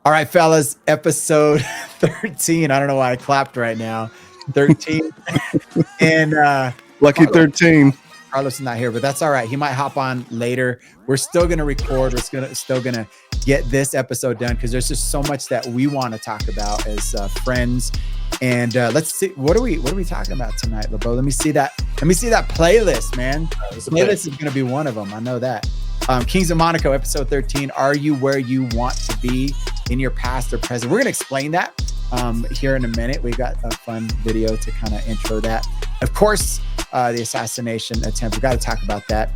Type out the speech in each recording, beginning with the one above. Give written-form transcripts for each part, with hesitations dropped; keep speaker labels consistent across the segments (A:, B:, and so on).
A: All right, fellas, episode 13. I don't know why I clapped right now. 13. And
B: Lucky 13.
A: Carlos is not here, but that's all right. He might hop on later. We're still going to record. We're still going to get this episode done because there's just so much that we want to talk about as friends. And let's see, what are we talking about tonight, LeBeau? Let me see that playlist, man. Playlist is going to be one of them. I know that. Kings of Monaco, episode 13. Are you where you want to be in your past or present? We're going to explain that here in a minute. We got a fun video to kind of intro that. Of course, the assassination attempt. We got to talk about that.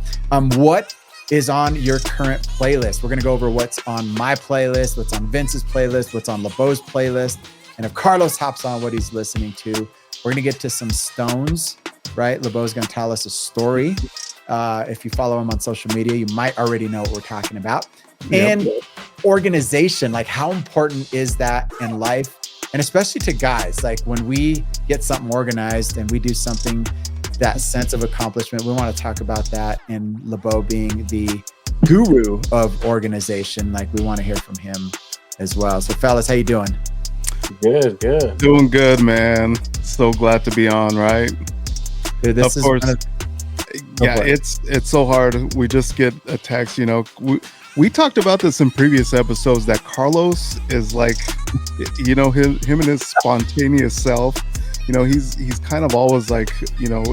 A: What is on your current playlist? We're going to go over what's on my playlist, what's on Vince's playlist, what's on LeBeau's playlist. And if Carlos hops on, what he's listening to. We're going to get to some Stones, right? LeBeau's going to tell us a story. If you follow him on social media, you might already know what we're talking about. Yep. And organization, like how important is that in life? And especially to guys, like when we get something organized and we do something, that sense of accomplishment, we want to talk about that. And LeBeau being the guru of organization, like we want to hear from him as well. So fellas, how you doing?
C: Good.
B: Doing good, man. So glad to be on, right?
A: Dude, this
B: of course. It's so hard. We just get a text, you know. We talked about this in previous episodes that Carlos is like, you know, him and his spontaneous self. You know, he's kind of always like, you know,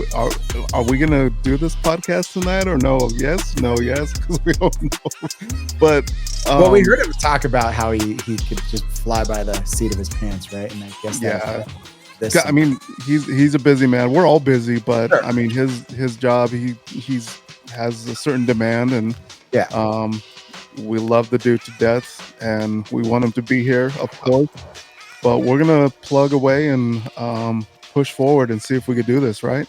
B: are we gonna do this podcast tonight or no? Yes, because we don't know. But
A: well, we heard him talk about how he could just fly by the seat of his pants, right? And I guess
B: I mean, he's a busy man. We're all busy, but
A: sure.
B: I mean, his job, he's has a certain demand, and we love the dude to death, and we want him to be here, of course. But we're gonna plug away and push forward and see if we could do this, right?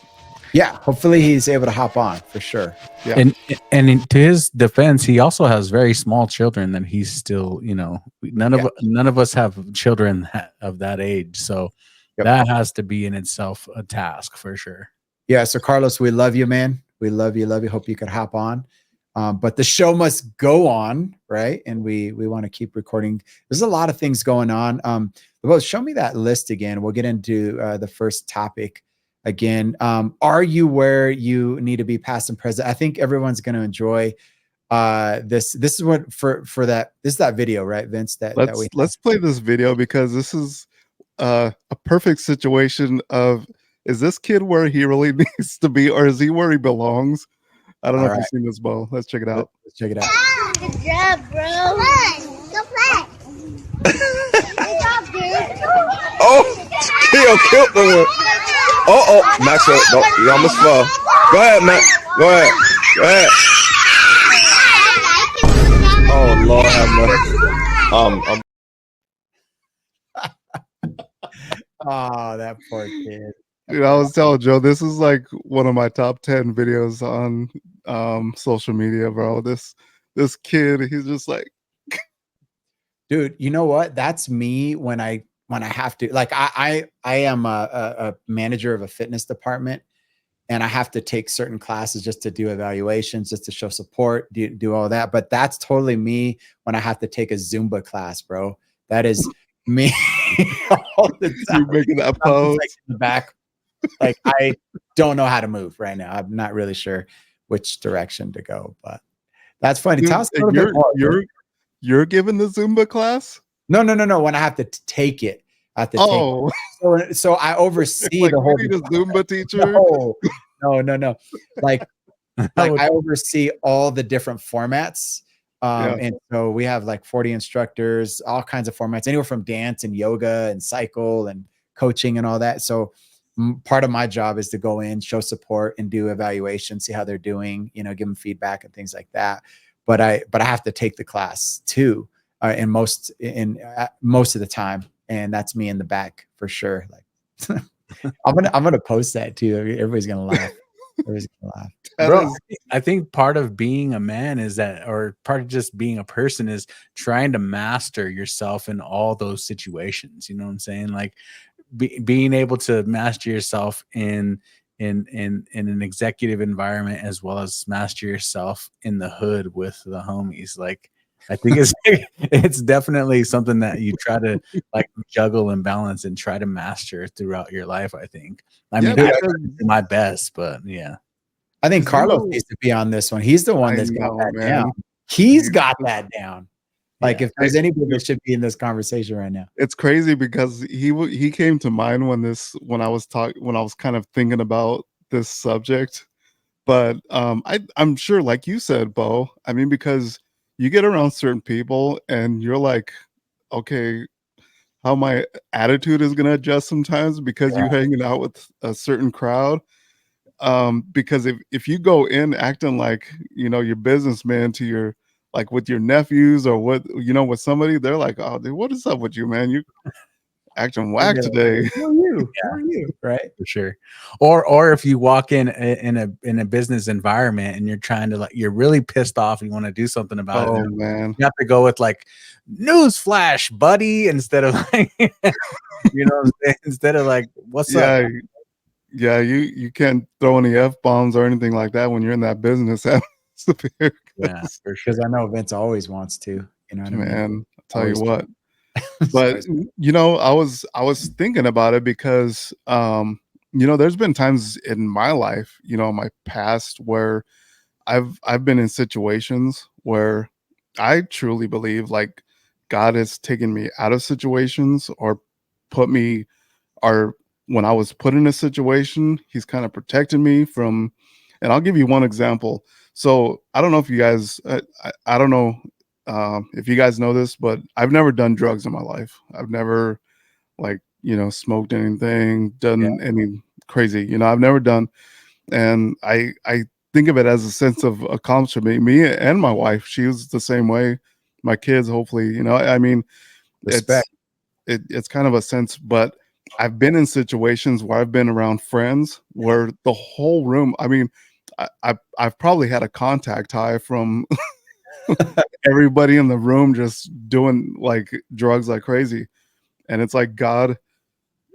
A: Yeah, hopefully he's able to hop on for sure.
D: Yeah. And to his defense, he also has very small children that he's still, you know, none of us have children of that age, so that has to be in itself a task for sure.
A: Yeah. So Carlos, we love you, man. We love you. Hope you could hop on. But the show must go on, right? And we want to keep recording. There's a lot of things going on. LeBeau, show me that list again. We'll get into the first topic again. Are you where you need to be past and present? I think everyone's going to enjoy this. This is what for that. This is that video, right, Vince? Let's
B: play this video because this is a perfect situation of, is this kid where he really needs to be, or is he where he belongs? I don't know if you've seen this, Bo. Let's check it out.
A: Let's check it out.
E: Good job, bro. Come on, go play. Good job, dude.
C: Oh, Theo killed the one. Oh, Max, no, you almost fell. Go ahead, Max. Go ahead. Oh, Lord have mercy.
A: Oh, that poor kid.
B: Dude, I was telling Joe, this is like one of my top 10 videos on social media, bro. This kid, he's just like,
A: dude, you know what? That's me when I have to, like, I am a manager of a fitness department, and I have to take certain classes just to do evaluations, just to show support, do all that. But that's totally me when I have to take a Zumba class, bro. That is me all the time.
B: You're making that pose.
A: Like in the back. Like, I don't know how to move right now. I'm not really sure which direction to go, but that's funny.
B: Dude,
A: tell us a little bit more.
B: You're giving the Zumba class?
A: No. When I have to take it, I have to take it. So I oversee
B: like
A: the whole
B: Zumba teacher.
A: No. Like I oversee all the different formats. And so we have like 40 instructors, all kinds of formats, anywhere from dance and yoga and cycle and coaching and all that. So part of my job is to go in, show support, and do evaluation, see how they're doing, you know, give them feedback and things like that. But I have to take the class too, in most of the time, and that's me in the back for sure. Like, I'm gonna post that too. Everybody's gonna laugh.
D: Bro, I think part of being a man is that, or part of just being a person is trying to master yourself in all those situations. You know what I'm saying? Like being able to master yourself in an executive environment, as well as master yourself in the hood with the homies. Like I think it's definitely something that you try to like juggle and balance and try to master throughout your life. I think. I mean, I do my best, but yeah.
A: I think Carlos needs to be on this one. He's the one that's got that down. He's got that down. Like if there's anybody that should be in this conversation right now.
B: It's crazy because he came to mind when I was kind of thinking about this subject. But I'm sure, like you said, Bo, I mean, because you get around certain people and you're like, okay, how my attitude is gonna adjust sometimes because you're hanging out with a certain crowd. Because if you go in acting like, you know, your businessman to your, like with your nephews or what, you know, with somebody, they're like, oh, dude, what is up with you, man? You acting whack today.
A: Who are you? Who are you? Right.
D: For sure. Or if you walk in a business environment and you're trying to like, you're really pissed off and you want to do something about it.
B: Oh man.
D: You have to go with like newsflash, buddy, instead of like, you know, instead of like, what's up?
B: Yeah, you can't throw any F-bombs or anything like that when you're in that business atmosphere.
D: Yeah, for sure.
A: Because I know Vince always wants to, you know what I mean?
B: Man, I'll tell you what. But you know, I was thinking about it because you know, there's been times in my life, you know, my past where I've been in situations where I truly believe like God has taken me out of situations or put me, or when I was put in a situation, he's kind of protected me from. And I'll give you one example. So I don't know if you guys, I don't know if you guys know this, but I've never done drugs in my life. I've never like, you know, smoked anything, done any crazy, you know, I've never done. And I think of it as a sense of accomplishment. Me and my wife, she was the same way. My kids, hopefully, you know, I mean,
A: respect.
B: It's kind of a sense, but I've been in situations where I've been around friends where the whole room, I mean, I've probably had a contact high from everybody in the room just doing like drugs like crazy. And it's like God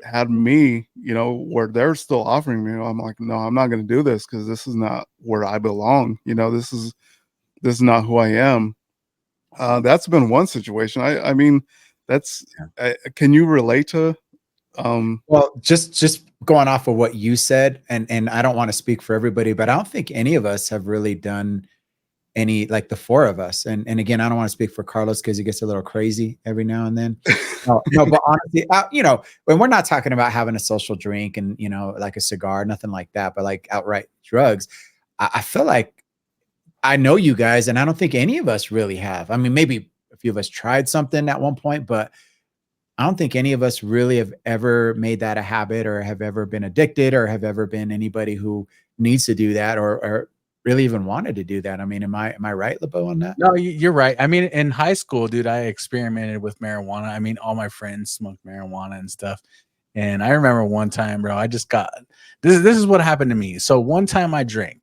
B: had me, you know, where they're still offering me. I'm like, no, I'm not going to do this because this is not where I belong. You know, this is not who I am. That's been one situation. I mean, that's can you relate to?
A: Well, just going off of what you said, and I don't want to speak for everybody, but I don't think any of us have really done any, like the four of us. And again, I don't want to speak for Carlos because he gets a little crazy every now and then. No, but honestly, you know, when we're not talking about having a social drink and, you know, like a cigar, nothing like that, but like outright drugs, I feel like I know you guys, and I don't think any of us really have. I mean, maybe a few of us tried something at one point, but I don't think any of us really have ever made that a habit or have ever been addicted or have ever been anybody who needs to do that or really even wanted to do that. I mean, am I right, LeBeau, on that?
D: No, you're right. I mean, in high school, dude, I experimented with marijuana. I mean, all my friends smoked marijuana and stuff. And I remember one time, bro, I just got this is what happened to me. So one time I drank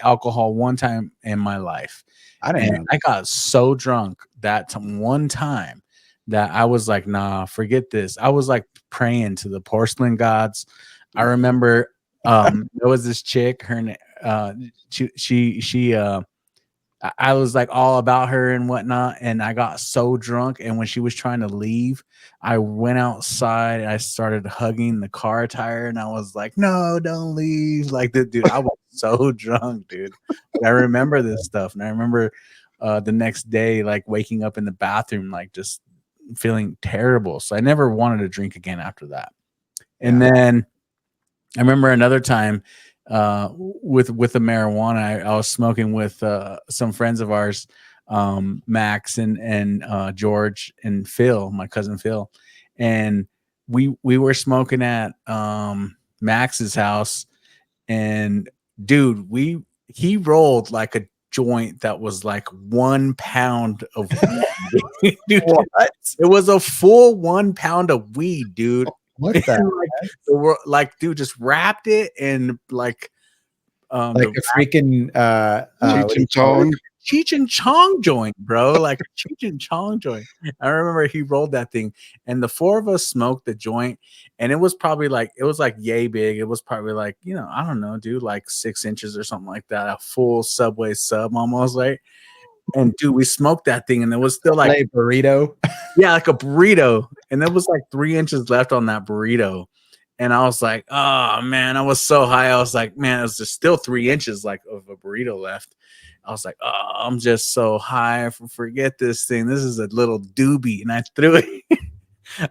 D: alcohol one time in my life. I got so drunk that one time that I was like, nah, forget this. I was like praying to the porcelain gods. I remember there was this chick, her name I was like all about her and whatnot, and I got so drunk. And when she was trying to leave, I went outside and I started hugging the car tire, and I was like, "No, don't leave!" Like, dude, I was so drunk, dude. But I remember this stuff, and I remember the next day, like waking up in the bathroom, like just feeling terrible. So I never wanted to drink again after that. And then I remember another time with the marijuana, I was smoking with some friends of ours, Max and George and Phil, my cousin Phil, and we were smoking at Max's house, and dude, he rolled like a joint that was like 1 pound of weed. Dude, it was a full 1 pound of weed, dude.
A: What the
D: like, dude, just wrapped it in like
A: a freaking
D: Cheech and Chong joint, bro. Like a Cheech and Chong joint. I remember he rolled that thing, and the four of us smoked the joint, and it was probably like yay big. It was probably like, you know, I don't know, dude, like 6 inches or something like that. A full Subway sub almost, like. And dude, we smoked that thing, and it was still like
A: burrito.
D: Yeah, like a burrito. And there was like 3 inches left on that burrito. And I was like, oh man, I was so high. I was like, man, it was just still 3 inches like of a burrito left. I was like, oh, I'm just so high. Forget this thing. This is a little doobie. And I threw it.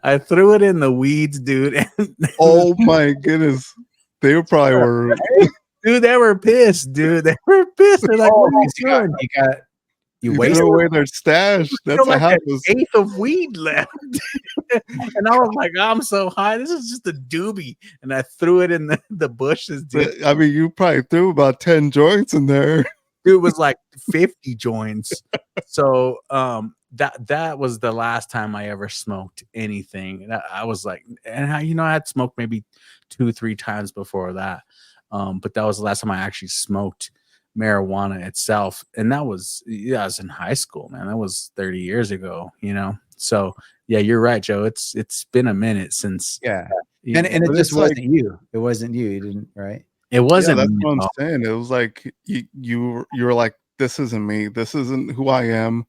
D: I threw it in the weeds, dude.
B: Oh my goodness. They were
D: Dude, they were pissed, dude. They were pissed. They're like, what are you doing?
B: You wasted away their stash. That's what happens.
D: An eighth of weed left. And I was like, I'm so high. This is just a doobie. And I threw it in the bushes, dude.
B: I mean, you probably threw about 10 joints in there.
D: Dude, it was like 50 joints. So that was the last time I ever smoked anything. And I was like, and I had smoked maybe 2-3 times before that. But that was the last time I actually smoked marijuana itself. And that was, I was in high school, man. That was 30 years ago, So yeah, you're right, Joe. It's been a minute since.
A: Yeah. And it just wasn't like, you. It wasn't you. You didn't, right?
D: It wasn't.
B: Yeah, that's what I'm saying. It was like you were like, this isn't me. This isn't who I am.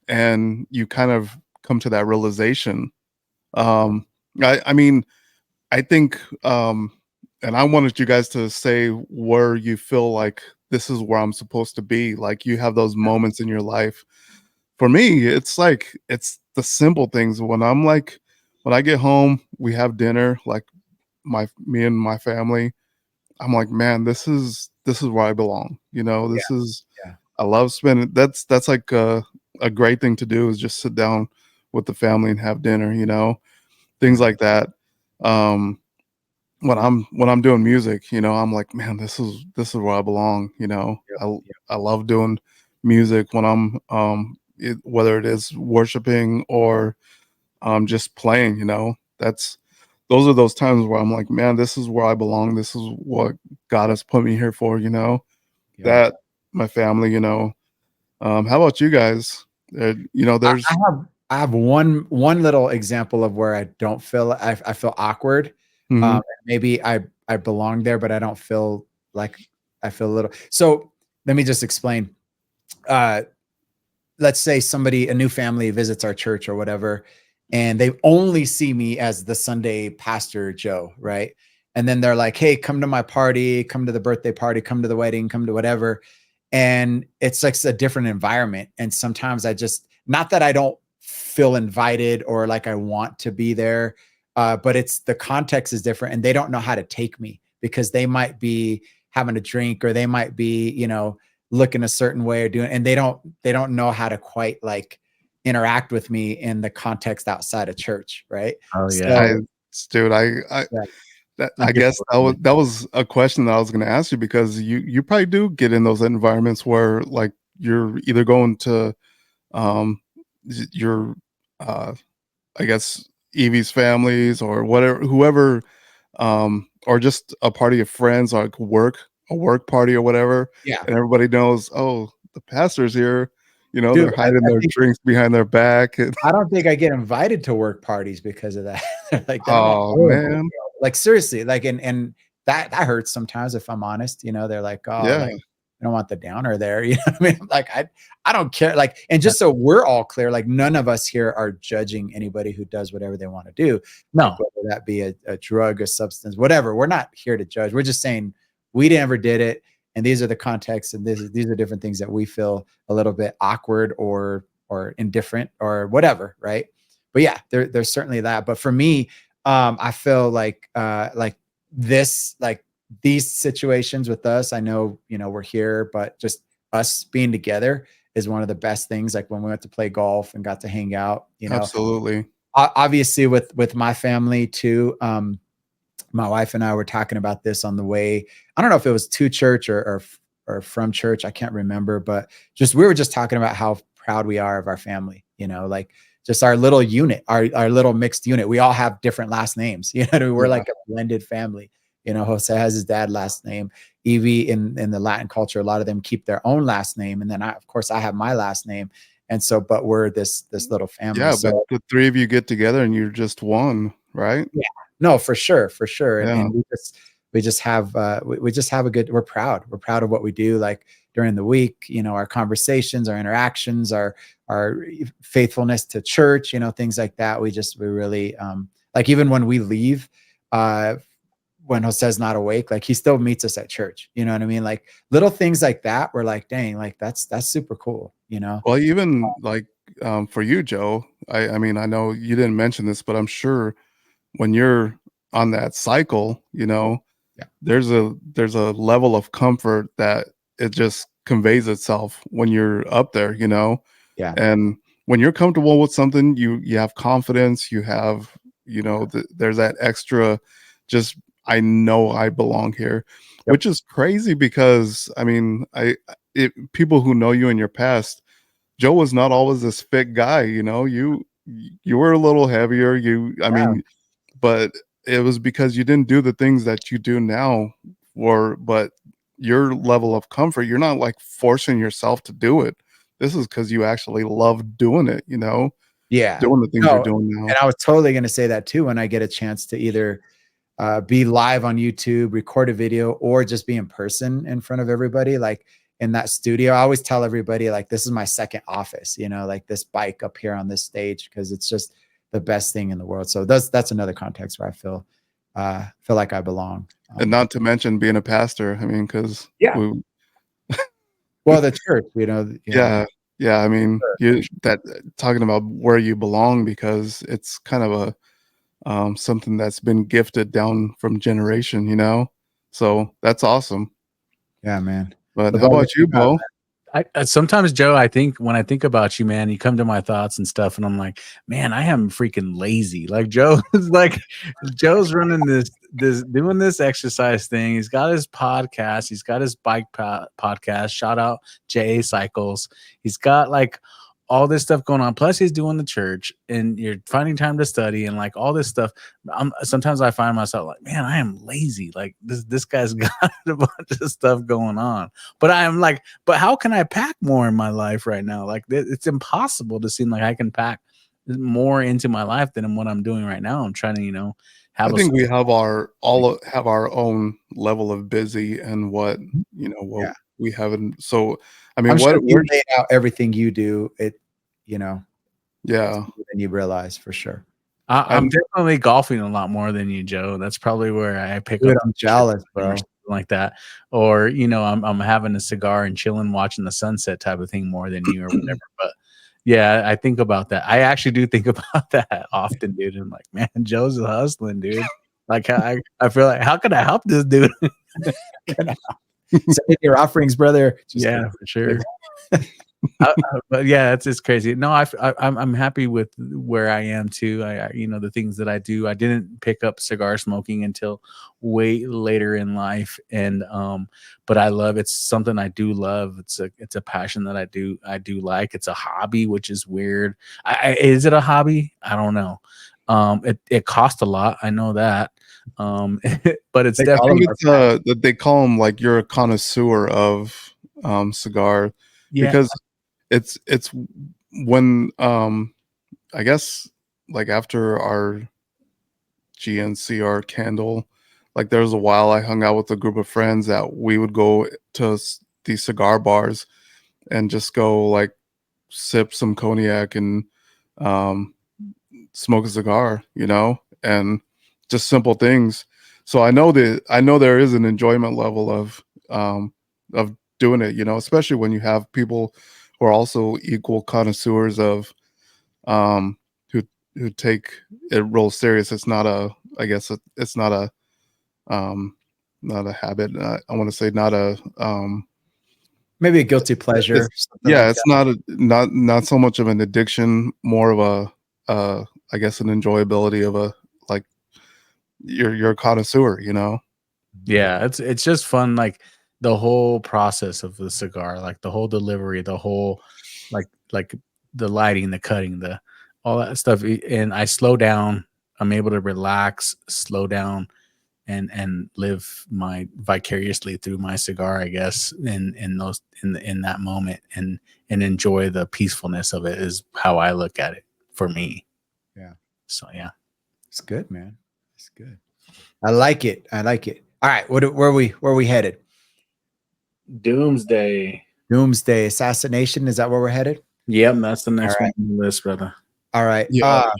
B: And you kind of come to that realization. I mean, I think, and I wanted you guys to say where you feel like this is where I'm supposed to be. Like you have those moments in your life. For me, it's like, it's the simple things. When I get home, we have dinner, like me and my family. I'm like, man, this is where I belong. I love spending. That's like a great thing to do, is just sit down with the family and have dinner, things like that. When I'm doing music, I'm like, man, this is where I belong. I love doing music when I'm whether it is worshiping or just playing. Those are those times where I'm like, man, this is where I belong. This is what God has put me here for. That my family. How about you guys? There's
A: I have one little example of where I don't feel I feel awkward. Maybe I belong there, but I don't feel like I feel a little. So let me just explain. Let's say a new family visits our church or whatever, and they only see me as the Sunday pastor, Joe, right? And then they're like, hey, come to my party, come to the birthday party, come to the wedding, come to whatever. And it's like a different environment. And sometimes not that I don't feel invited or like I want to be there, but it's the context is different, and they don't know how to take me because they might be having a drink, or they might be, looking a certain way or doing, and they don't know how to quite like interact with me in the context outside of church. Right.
D: Oh yeah.
B: Dude, I guess that was a question that I was going to ask you, because you probably do get in those environments where like you're either going to your I guess Evie's families or whatever, whoever, or just a party of friends, like a work party or whatever.
A: Yeah.
B: And everybody knows, oh, the pastor's here. Dude, they're hiding their drinks behind their back.
A: I don't think I get invited to work parties because of that. Like,
B: oh man,
A: like seriously, like, and that hurts sometimes, if I'm honest. They're like, oh,
B: yeah.
A: Like, I don't want the downer there. You know what I mean? Like, I don't care. Like, and just so we're all clear, like none of us here are judging anybody who does whatever they want to do.
D: No,
A: like, whether that be a drug, a substance, whatever. We're not here to judge. We're just saying we never did it, and these are the contexts, and these are different things that we feel a little bit awkward or indifferent or whatever, right? But yeah, there's certainly that. But for me, I feel like this, like these situations with us, I know, we're here, but just us being together is one of the best things. Like when we went to play golf and got to hang out,
B: absolutely.
A: Obviously with my family too. My wife and I were talking about this on the way. I don't know if it was to church or from church. I can't remember, but we were just talking about how proud we are of our family, like just our little unit, our little mixed unit. We all have different last names, we're like a blended family. Jose has his dad's last name. Evie in the Latin culture, a lot of them keep their own last name. And then of course I have my last name. And so, but we're this little family. Yeah,
B: so, but the three of you get together and you're just one, right?
A: Yeah, no, for sure.
B: Yeah.
A: And we just have a good, we're proud of what we do. Like during the week, our conversations, our interactions, our faithfulness to church, things like that. We really, like, even when we leave, when Jose's not awake, like, he still meets us at church. You know what I mean? Like, little things like that. We're like, dang, like, that's super cool.
B: Well, even like, for you, Joe, I mean, I know you didn't mention this, but I'm sure when you're on that cycle,
A: Yeah.
B: there's a level of comfort that it just conveys itself when you're up there,
A: Yeah.
B: and when you're comfortable with something, you have confidence, you have, there's that extra, just, I know I belong here.
A: Yep.
B: Which is crazy because, I mean, people who know you in your past, Joe was not always this fit guy, you were a little heavier, I mean, but it was because you didn't do the things that you do now, but your level of comfort, you're not like forcing yourself to do it. This is because you actually love doing it,
A: Yeah.
B: doing the things you're doing now.
A: And I was totally going to say that too, when I get a chance to either be live on YouTube, record a video, or just be in person in front of everybody, like in that studio. I always tell everybody, like, this is my second office, like this bike up here on this stage, because it's just the best thing in the world. So that's another context where I feel like I belong.
B: And not to mention being a pastor. I mean, because
A: well, the church,
B: yeah. I mean, talking about where you belong, because it's kind of a something that's been gifted down from generation, so that's awesome.
A: Yeah, man.
B: But how about you, Bo?
D: Sometimes, Joe, I think when I think about you, man, you come to my thoughts and stuff, and I'm like, man, I am freaking lazy. Like, Joe's running this doing this exercise thing. He's got his podcast. He's got his bike podcast. Shout out JA Cycles. He's got like all this stuff going on. Plus, he's doing the church, and you're finding time to study and like all this stuff. Sometimes I find myself like, man, I am lazy. Like, this guy's got a bunch of stuff going on, but I am like, but how can I pack more in my life right now? Like, it's impossible to seem like I can pack more into my life than what I'm doing right now. I'm trying to,
B: I think we have our own level of busy and what we haven't. So I mean,
A: I'm sure you laid out everything you do.
B: Yeah,
A: than you realize, for sure.
D: I'm definitely golfing a lot more than you, Joe. That's probably where I pick up.
A: I'm jealous, bro.
D: Like that, or I'm having a cigar and chilling, watching the sunset type of thing more than you or whatever. But yeah, I think about that. I actually do think about that often, dude. And I'm like, man, Joe's hustling, dude. Like, I feel like, how can I help this dude?
A: Send your offerings, brother.
D: Yeah, for sure. But yeah, it's crazy. No, I'm happy with where I am too. The things that I do. I didn't pick up cigar smoking until way later in life, and but I love, it's something I do love. It's a passion that I do like. It's a hobby, which is weird. Is it a hobby? I don't know. It costs a lot. I know that. But it's definitely
B: that they call them, like, you're a connoisseur of cigar.
D: Yeah.
B: Because it's when I guess, like, after our GNCR candle, like, there was a while I hung out with a group of friends that we would go to these cigar bars and just go, like, sip some cognac and smoke a cigar, and just simple things. So I know there is an enjoyment level of doing it, especially when you have people who are also equal connoisseurs of who take it real serious. It's not it's not a habit. I want to say not a
A: maybe a guilty pleasure.
B: It's not so much of an addiction, more of I guess an enjoyability of like, you're a connoisseur,
D: Yeah, it's just fun, like the whole process of the cigar, like the whole delivery, the whole like the lighting, the cutting, all that stuff. And I slow down. I'm able to relax, slow down, and live vicariously through my cigar, I guess, in that moment, and enjoy the peacefulness of it, is how I look at it for me.
A: Yeah.
D: So yeah,
A: it's good, man. It's good. I like it. All right, where are we headed?
D: Doomsday.
A: Doomsday assassination. Is that where we're headed?
D: Yep, that's the next
A: All right.
D: one on the list, brother.
A: All right.
B: Yeah.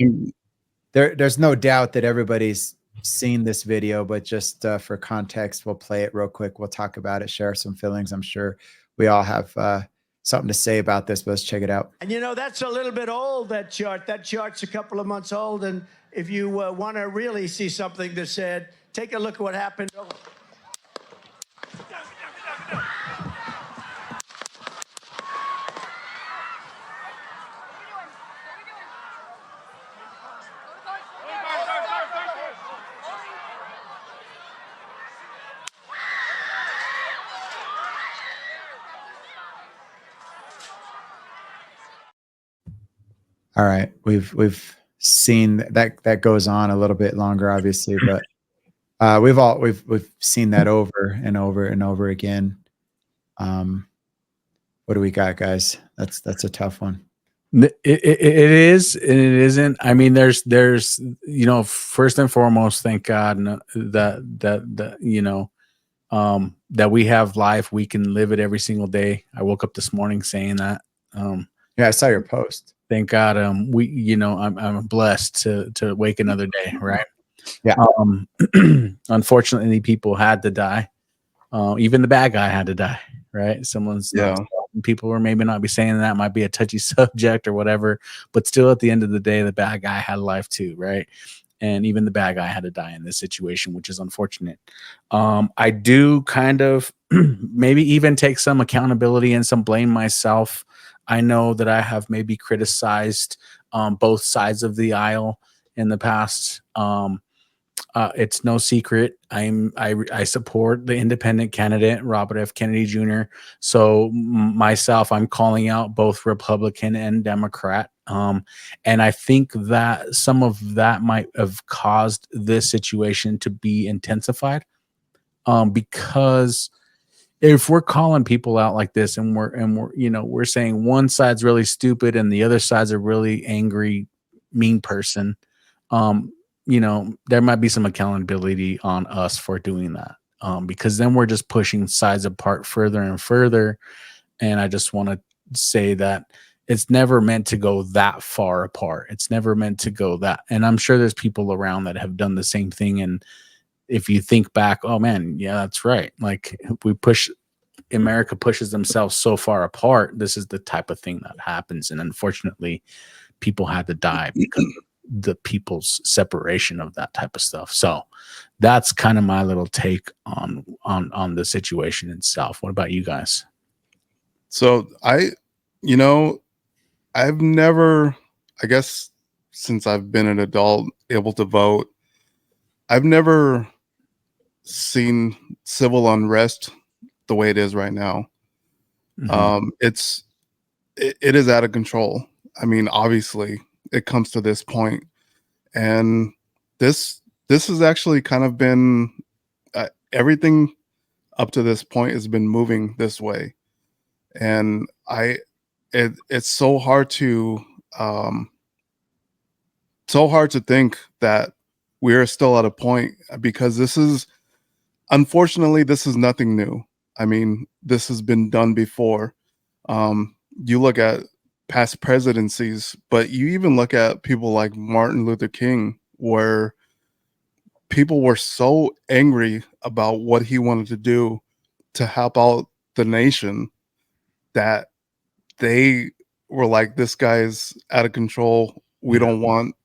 A: There's no doubt that everybody's seen this video, but just for context, we'll play it real quick. We'll talk about it, share some feelings. I'm sure we all have something to say about this, but let's check it out.
F: And you know, that's a little bit old, that chart. That chart's a couple of months old. And if you want to really see something that's said, take a look at what happened.
A: All right, we've seen that goes on a little bit longer, obviously, but we've seen that over and over and over again. What do we got, guys? That's a tough one.
D: It is and it isn't. I mean, there's first and foremost, thank God that that we have life. We can live it every single day. I woke up this morning saying that.
A: Yeah, I saw your post.
D: Thank God. I'm blessed to wake another day. Right.
A: Yeah.
D: Unfortunately, people had to die. Even the bad guy had to die. Right. People were maybe not be saying that, might be a touchy subject or whatever, but still at the end of the day, the bad guy had life too. Right. And even the bad guy had to die in this situation, which is unfortunate. I do kind of maybe even take some accountability and some blame myself. I know that I have maybe criticized both sides of the aisle in the past. It's no secret. I support the independent candidate, Robert F. Kennedy Jr. So myself, I'm calling out both Republican and Democrat. And I think that some of that might have caused this situation to be intensified. Because if we're calling people out like this and we're saying one side's really stupid and the other side's a really angry, mean person, there might be some accountability on us for doing that. Because then we're just pushing sides apart further and further. And I just want to say that it's never meant to go that far apart. It's never meant to go that. And I'm sure there's people around that have done the same thing. And if you think back, oh man, yeah, that's right. Like America pushes themselves so far apart. This is the type of thing that happens. And unfortunately, people had to die because of the people's separation of that type of stuff. So that's kind of my little take on the situation itself. What about you guys?
B: So I've never, I guess since I've been an adult able to vote, I've never seen civil unrest the way it is right now.
D: Mm-hmm.
B: It is out of control. I mean, obviously it comes to this point, and this has actually kind of been everything up to this point has been moving this way. And it's so hard to think that we're still at a point, because unfortunately this is nothing new. I mean, this has been done before. You look at past presidencies, but you even look at people like Martin Luther King, where people were so angry about what he wanted to do to help out the nation that they were like, this guy's out of control. We don't want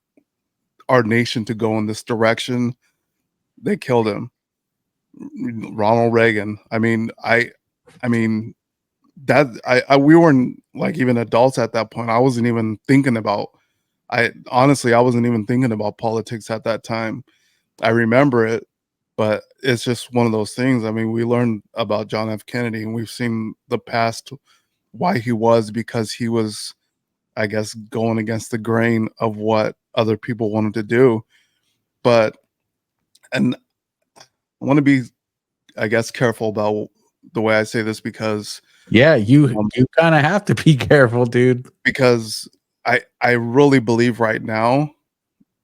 B: our nation to go in this direction. They killed him. Ronald Reagan. I mean, we weren't like even adults at that point. I wasn't even thinking about politics at that time. I remember it, but it's just one of those things. I mean, we learned about John F. Kennedy, and we've seen the past, why he was, because he was, I guess, going against the grain of what other people wanted to do. And I want to be, I guess, careful about the way I say this, because
D: you kind of have to be careful, dude,
B: because I really believe right now,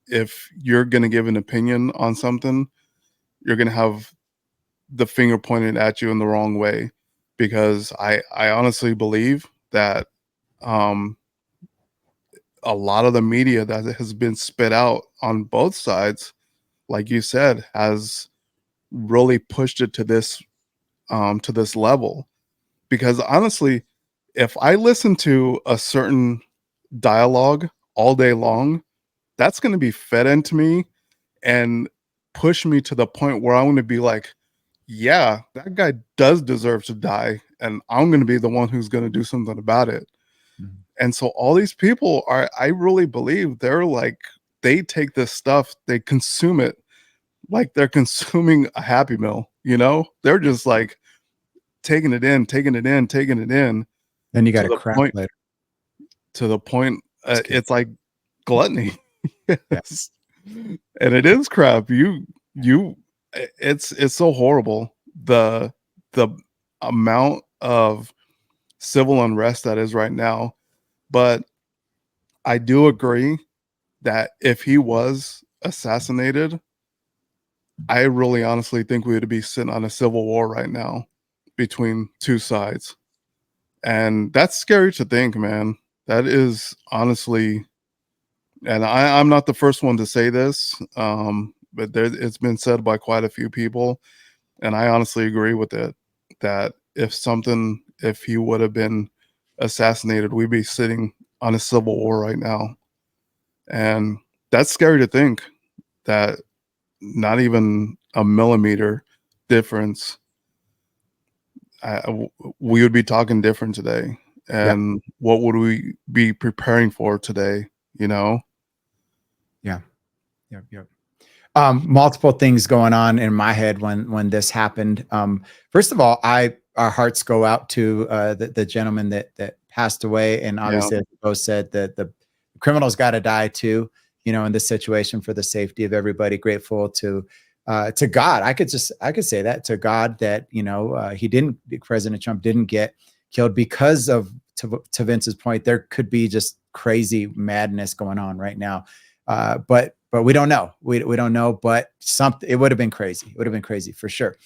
B: if you're going to give an opinion on something, you're going to have the finger pointed at you in the wrong way. because I honestly believe that a lot of the media that has been spit out on both sides, like you said, has really pushed it to this level. Because honestly, if I listen to a certain dialogue all day long, that's going to be fed into me and push me to the point where I'm going to be like, yeah, that guy does deserve to die, and I'm going to be the one who's going to do something about it.
A: Mhm.
B: And so all these people are, I really believe they're like, they take this stuff, they consume it like they're consuming a Happy Meal, you know? They're just like taking it in, taking it in, taking it in
A: Then you got
B: to
A: to
B: the
A: crap
B: point,
A: later.
B: it's like gluttony.
A: Yes.
B: And it is crap. It's so horrible. The amount of civil unrest that is right now. But I do agree that if he was assassinated, I really honestly think we would be sitting on a civil war right now between two sides. And that's scary to think, man. That is honestly, and I'm not the first one to say this, but it's been said by quite a few people. And I honestly agree with it, that if he would have been assassinated, we'd be sitting on a civil war right now. And that's scary to think that not even a millimeter difference, we would be talking different today.
A: Yeah.
B: And what would we be preparing for today? You know?
A: Yeah. Yep. Yep. Multiple things going on in my head when this happened. First of all, our hearts go out to the gentleman that passed away, and
B: Yeah.
A: obviously, as you both said, that the criminals got to die too. You know, in this situation, for the safety of everybody. Grateful to God. I could say that to God that President Trump didn't get killed because of, to Vince's point, there could be just crazy madness going on right now. But we don't know. We don't know. But it would have been crazy. It would have been crazy for sure.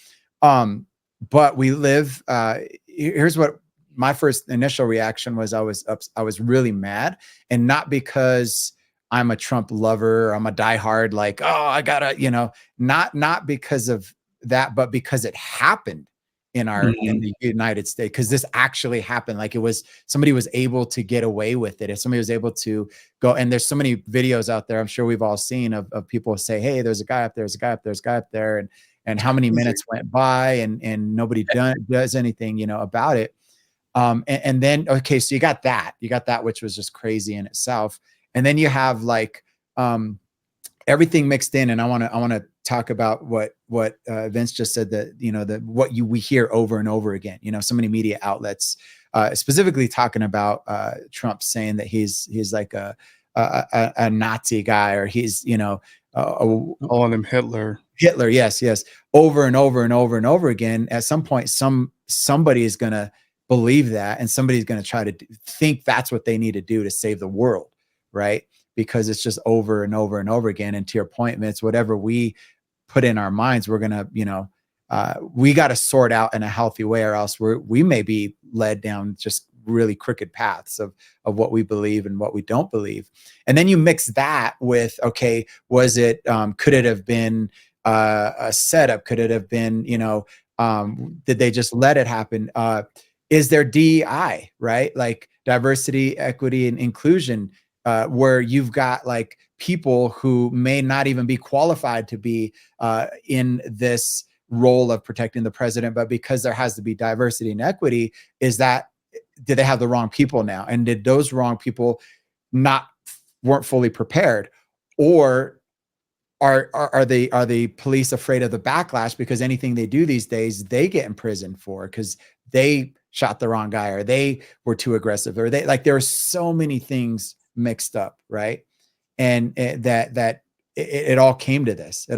A: But we live. Here's what my first initial reaction was. I was really mad, and not because I'm a Trump lover. I'm a diehard, like, oh, I gotta, not because of that, but because it happened in the United States, because this actually happened. Like, somebody was able to get away with it. If somebody was able to go, and there's so many videos out there, I'm sure we've all seen, of people say, hey, there's a guy up there, there's a guy up there, there's a guy up there, and how many minutes went by, and nobody does anything, about it. And then, okay, so you got that, which was just crazy in itself. And then you have like, everything mixed in. And I want to talk about what Vince just said, that, we hear over and over again, so many media outlets, specifically talking about Trump, saying that he's like a Nazi guy, or he's,
B: Calling him Hitler.
A: Yes. Over and over and over and over again. At some point, somebody is going to believe that, and somebody's going to try to think that's what they need to do to save the world. Right. Because it's just over and over and over again. And to your point, Vince, whatever we put in our minds, we're going to, we got to sort out in a healthy way, or else we may be led down just really crooked paths of what we believe and what we don't believe. And then you mix that with, okay, was it, could it have been a setup? Could it have been, did they just let it happen? Is there DEI, right? Like diversity, equity, and inclusion, where you've got like people who may not even be qualified to be in this role of protecting the president, but because there has to be diversity and equity, did they have the wrong people now? And did those wrong people weren't fully prepared? Or are the police afraid of the backlash, because anything they do these days, they get in prison for, because they shot the wrong guy, or they were too aggressive, or there are so many things mixed up, right? And it all came to this. And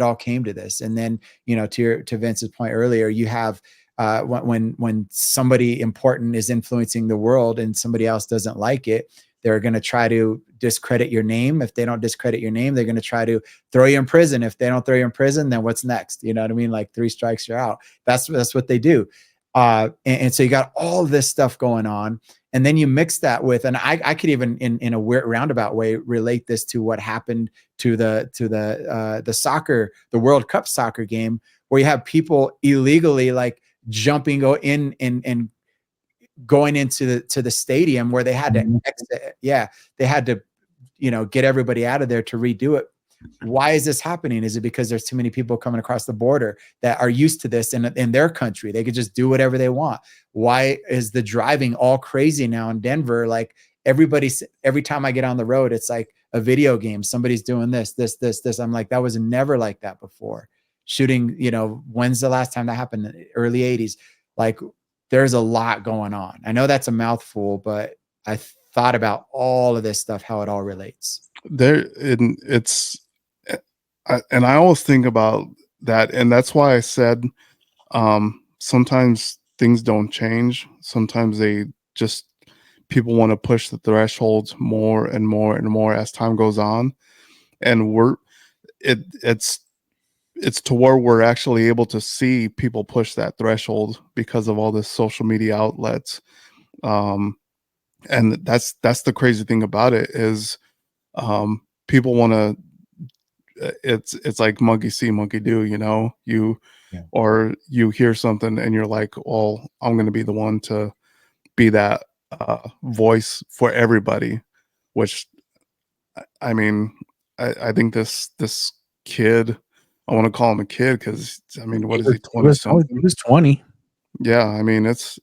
A: then, to Vince's point earlier, you have when somebody important is influencing the world and somebody else doesn't like it, they're going to try to discredit your name. If they don't discredit your name, they're going to try to throw you in prison. If they don't throw you in prison, then what's next? You know what I mean? Like 3 strikes, you're out. That's what they do. And so you got all this stuff going on, and then you mix that with, and I could even in a weird roundabout way relate this to what happened to the soccer, the World Cup soccer game, where you have people illegally like jumping in and going into the stadium where they had to exit. Yeah, they had to, get everybody out of there to redo it. Why is this happening? Is it because there's too many people coming across the border that are used to this in their country? They could just do whatever they want. Why is the driving all crazy now in Denver? Like every time I get on the road, it's like a video game. Somebody's doing this. I'm like, that was never like that before. Shooting, when's the last time that happened? Early 80s. Like, there's a lot going on. I know that's a mouthful, but I thought about all of this stuff, how it all relates.
B: And I always think about that, and that's why I said sometimes things don't change. Sometimes people want to push the thresholds more and more and more as time goes on, and it's to where we're actually able to see people push that threshold because of all this social media outlets. And that's the crazy thing about it is people want to, it's like monkey see, monkey do, or you hear something and you're like, well, I'm going to be the one to be that voice for everybody, which I mean, I think this kid, I want to call him a kid because I mean, what is he, 20 something?
D: He was 20.
B: Yeah, I mean, it's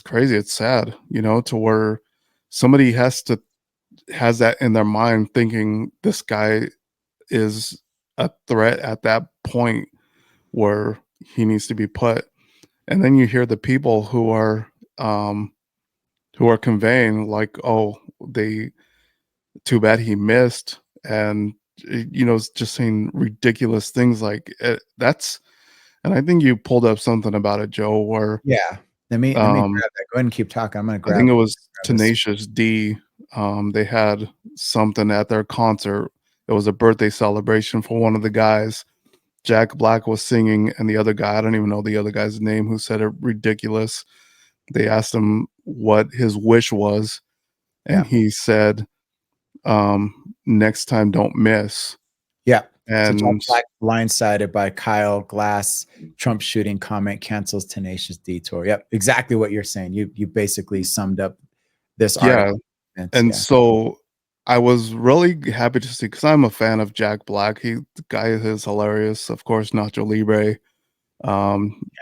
B: crazy. It's sad, to where somebody has that in their mind, thinking this guy is a threat at that point where he needs to be put. And then you hear the people who are conveying like, oh, too bad he missed, and just saying ridiculous things like that's. And I think you pulled up something about it, Joe, where
A: let me grab that. Go ahead and keep talking. I'm gonna grab.
B: I think it was Tenacious D. They had something at their concert. It was a birthday celebration for one of the guys. Jack Black was singing, and the other guy, I don't even know the other guy's name, who said it ridiculous. They asked him what his wish was, and he said, next time don't miss.
A: Yeah.
B: And
A: so Black blindsided by Kyle Glass, Trump shooting comment cancels Tenacious Detour. Yep, exactly what you're saying. You basically summed up this article.
B: And so I was really happy to see, because I'm a fan of Jack Black. The guy is hilarious. Of course, Nacho Libre,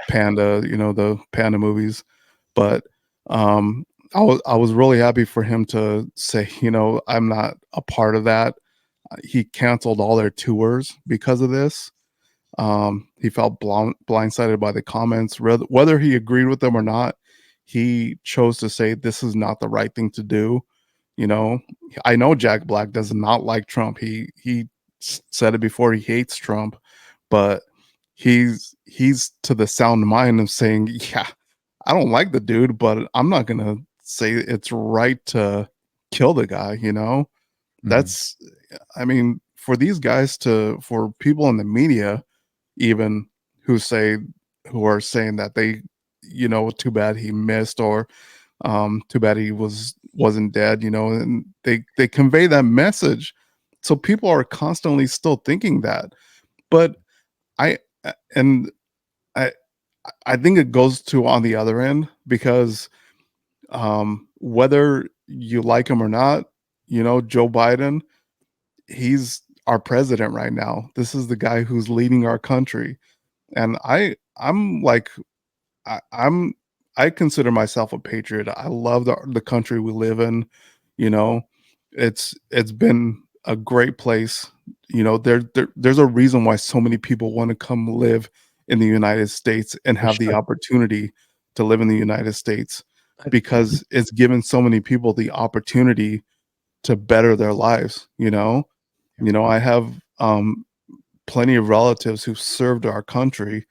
B: Panda, the Panda movies. But I was really happy for him to say, I'm not a part of that. He canceled all their tours because of this. He felt blindsided by the comments. Whether he agreed with them or not, he chose to say this is not the right thing to do. I know Jack Black does not like Trump. He said it before, he hates Trump, but he's to the sound mind of saying, yeah, I don't like the dude, but I'm not gonna say it's right to kill the guy. That's, I mean, for these guys for people in the media, even who are saying that they, too bad he missed, or too bad he wasn't dead, and they convey that message. So people are constantly still thinking that. But I think it goes to on the other end, because whether you like him or not, Joe Biden, he's our president right now. This is the guy who's leading our country. And I consider myself a patriot. I love the country we live in. It's been a great place. There's a reason why so many people want to come live in the United States and have the opportunity to live in the United States, because it's given so many people the opportunity to better their lives. I have plenty of relatives who served our country.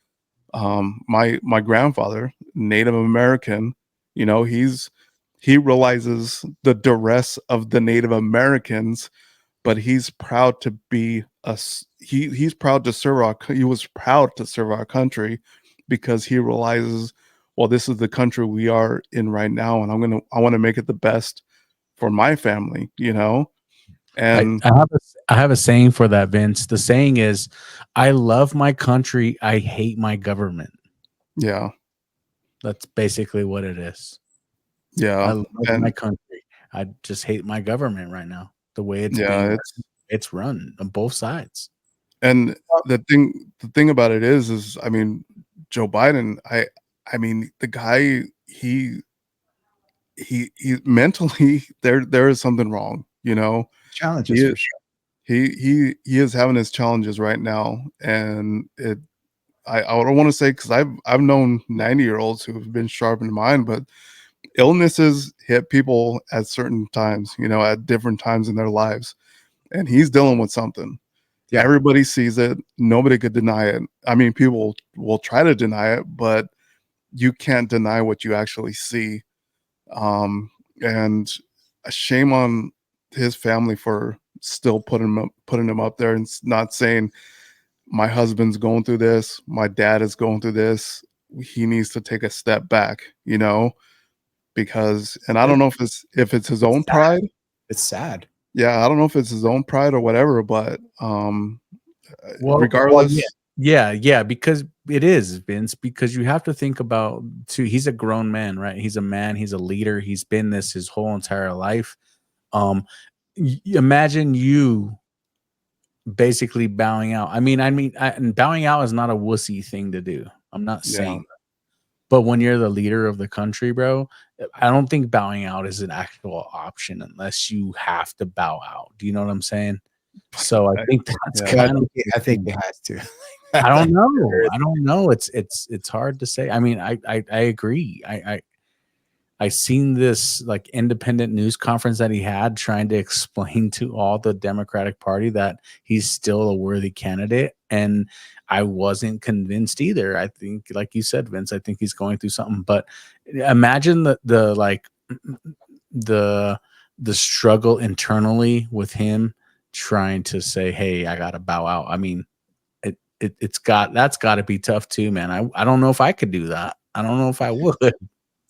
B: My grandfather, Native American, he realizes the duress of the Native Americans, but he's proud to be he's proud to serve he was proud to serve our country, because he realizes well, this is the country we are in right now, and I want to make it the best for my family, you know. And
D: I have a saying for that, Vince. The saying is, I love my country, I hate my government.
B: yeah,
D: That's basically what it is. I
B: yeah,
D: love my
B: and
D: country. I just hate my government right now. The way it's
B: yeah,
D: being it's run on both sides.
B: and the thing about it is I mean, Joe Biden, I mean, the guy, he mentally there is something wrong, you know.
A: Challenges
B: He
A: for sure.
B: he is having his challenges right now, and I don't want to say, because I've known 90-year-olds who have been sharp in mind, but illnesses hit people at certain times, you know, at different times in their lives, and he's dealing with something.
A: Yeah.
B: Everybody sees it. Nobody could deny it. I mean, people will try to deny it, but you can't deny what you actually see. And a shame on his family for still putting him up there and not saying, my husband's going through this, my dad is going through this. He needs to take a step back, you know, because, and I don't know if it's his own pride.
A: It's sad.
B: Yeah, I don't know if it's his own pride or whatever, but
D: Well,
B: regardless,
D: yeah, because it is, Vince, because you have to think about too, he's a grown man, right? He's a man, he's a leader, he's been this his whole entire life. Imagine you basically bowing out. And bowing out is not a wussy thing to do. I'm not saying that. But when you're the leader of the country, bro, I don't think bowing out is an actual option unless you have to bow out. Do you know what I'm saying? So I think that's kind of.
A: I think it has to.
D: I don't know. I don't know. It's hard to say. I mean, I agree. I seen this like independent news conference that he had trying to explain to all the Democratic Party that he's still a worthy candidate, and I wasn't convinced either. I think, like you said, Vince, I think he's going through something. But imagine the like the struggle internally with him trying to say, "Hey, I got to bow out." I mean, that's got to be tough too, man. I don't know if I could do that. I don't know if I would.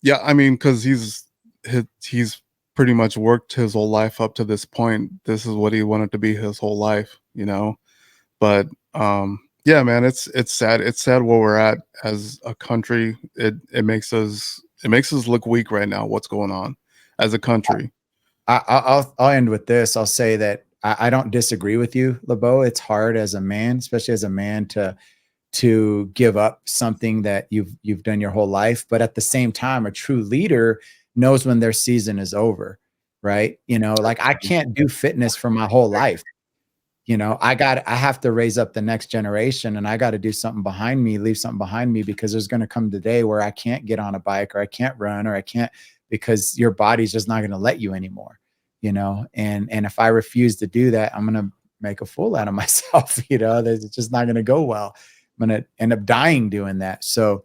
B: yeah, I mean, because he's pretty much worked his whole life up to this point. This is what he wanted to be his whole life, you know. But yeah, man, it's sad. It's sad where we're at as a country. It makes us look weak right now. What's going on as a country?
A: I'll end with this. I'll say that I don't disagree with you, LeBeau. It's hard as a man, especially as a man, to give up something that you've done your whole life. But at the same time, a true leader knows when their season is over, right? You know, like I can't do fitness for my whole life. You know, I have to raise up the next generation, and I got to do something behind me, leave something behind me, because there's going to come the day where I can't get on a bike, or I can't run, or I can't, because your body's just not going to let you anymore, you know? And if I refuse to do that, I'm going to make a fool out of myself. You know, it's just not going to go well. I'm going to end up dying doing that. So,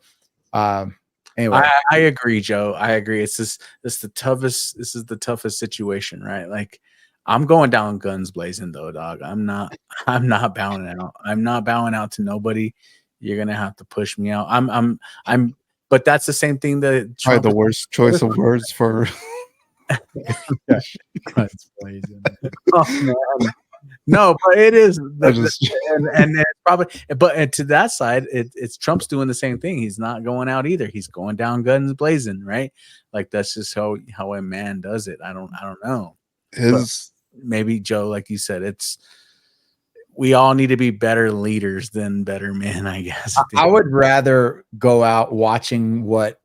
A: anyway,
D: I agree, Joe. I agree. This is the toughest situation, right? Like, I'm going down guns blazing though, dog. I'm not bowing out. I'm not bowing out to nobody. You're gonna have to push me out. But that's the same thing that
B: Trump, probably the worst choice of words for
A: guns blazing.
D: Oh man. No, but it is, and probably, but to that side, it's Trump's doing the same thing. He's not going out either. He's going down guns blazing, right? Like that's just how a man does it. I don't know. Maybe Joe, like you said, we all need to be better leaders than better men, I guess.
A: I would rather go out watching what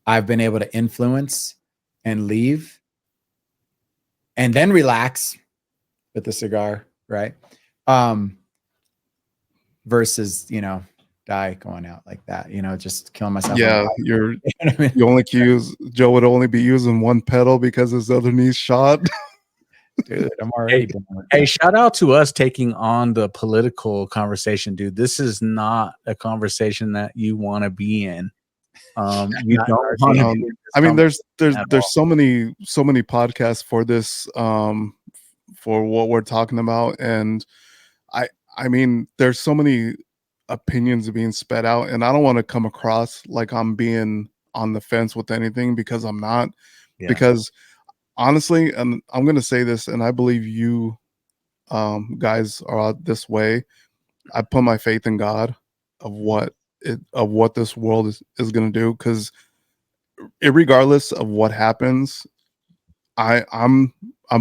A: I've been able to influence and leave, and then relax with the cigar, right? Versus, you know, die going out like that, you know, just killing myself.
B: Yeah, you only Joe would only be using one pedal because his other knee's shot.
A: Dude, I'm already done with
D: Hey, shout out to us taking on the political conversation, dude. This is not a conversation that you want to be in. You don't want to.
B: I mean, there's so many podcasts for this, for what we're talking about, and I mean, there's so many opinions being sped out, and I don't want to come across like I'm being on the fence with anything, because I'm not.
D: Yeah.
B: Because honestly, and I'm going to say this, and I believe you guys are this way. I put my faith in God of what this world is going to do, because regardless of what happens, I'm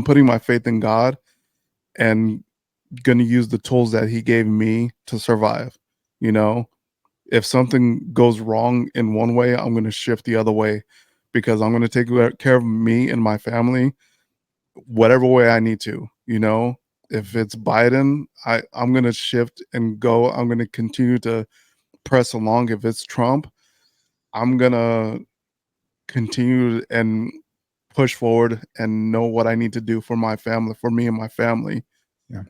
B: putting my faith in God and going to use the tools that he gave me to survive. You know, if something goes wrong in one way, I'm going to shift the other way, because I'm going to take care of me and my family whatever way I need to. You know, if it's Biden, I'm going to shift and go. I'm going to continue to press along. If it's Trump, I'm going to continue and push forward and know what I need to do for my family, for me and my family,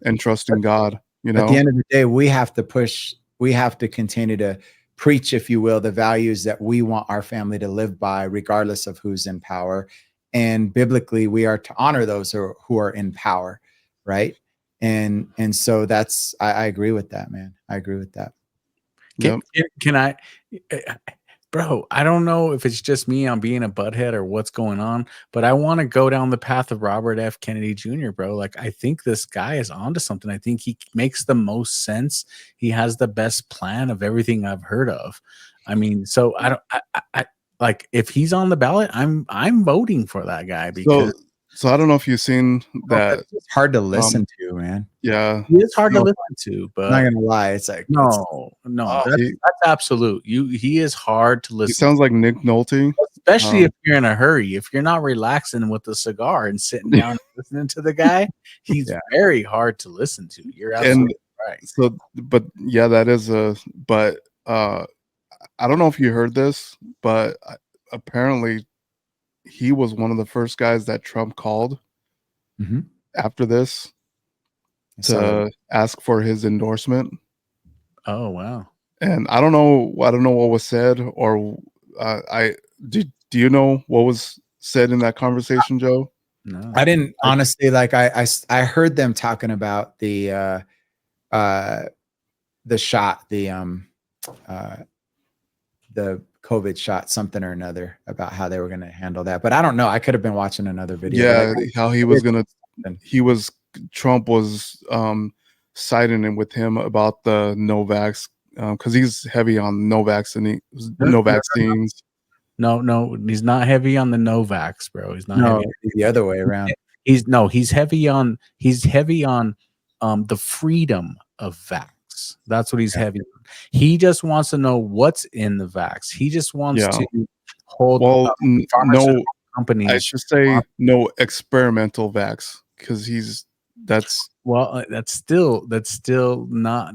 B: and trust in God. You know,
A: at the end of the day, we have to push, we have to continue to preach, if you will, the values that we want our family to live by, regardless of who's in power. And biblically, we are to honor those who are in power, right? And so that's, I agree with that, man. I agree with that.
D: Can I, bro, I don't know if it's just me on being a butthead or what's going on, but I want to go down the path of Robert F. Kennedy Jr., bro. Like, I think this guy is onto something. I think he makes the most sense. He has the best plan of everything I've heard of. I mean, so I like, if he's on the ballot, I'm voting for that guy, because
B: so I don't know if you've seen that.
A: It's hard to listen to, man.
B: Yeah,
D: it's hard to listen to, but
A: I'm not gonna lie, it's like
D: that's absolute. He is hard to listen.
B: He sounds like Nick Nolte,
D: especially if you're in a hurry. If you're not relaxing with a cigar and sitting down and listening to the guy, he's very hard to listen to. You're absolutely right.
B: So, but yeah, that is but I don't know if you heard this, but apparently he was one of the first guys that Trump called after this to ask for his endorsement.
D: Oh, wow.
B: And I don't know what was said, or do you know what was said in that conversation, Joe?
A: No, I didn't honestly. Like, I heard them talking about the shot, the COVID shot, something or another, about how they were going to handle that. But I don't know. I could have been watching another video.
B: Yeah, how Trump was siding it with him about the no vax, because he's heavy on no vaccines.
D: No, he's not heavy on the Novax, bro. He's not heavy.
A: The other way around.
D: He's heavy on the freedom of vax. That's what he's heavy on. He just wants to know what's in the vax. He just wants to hold
B: no
D: companies.
B: I should say no experimental vax, because that's
D: still not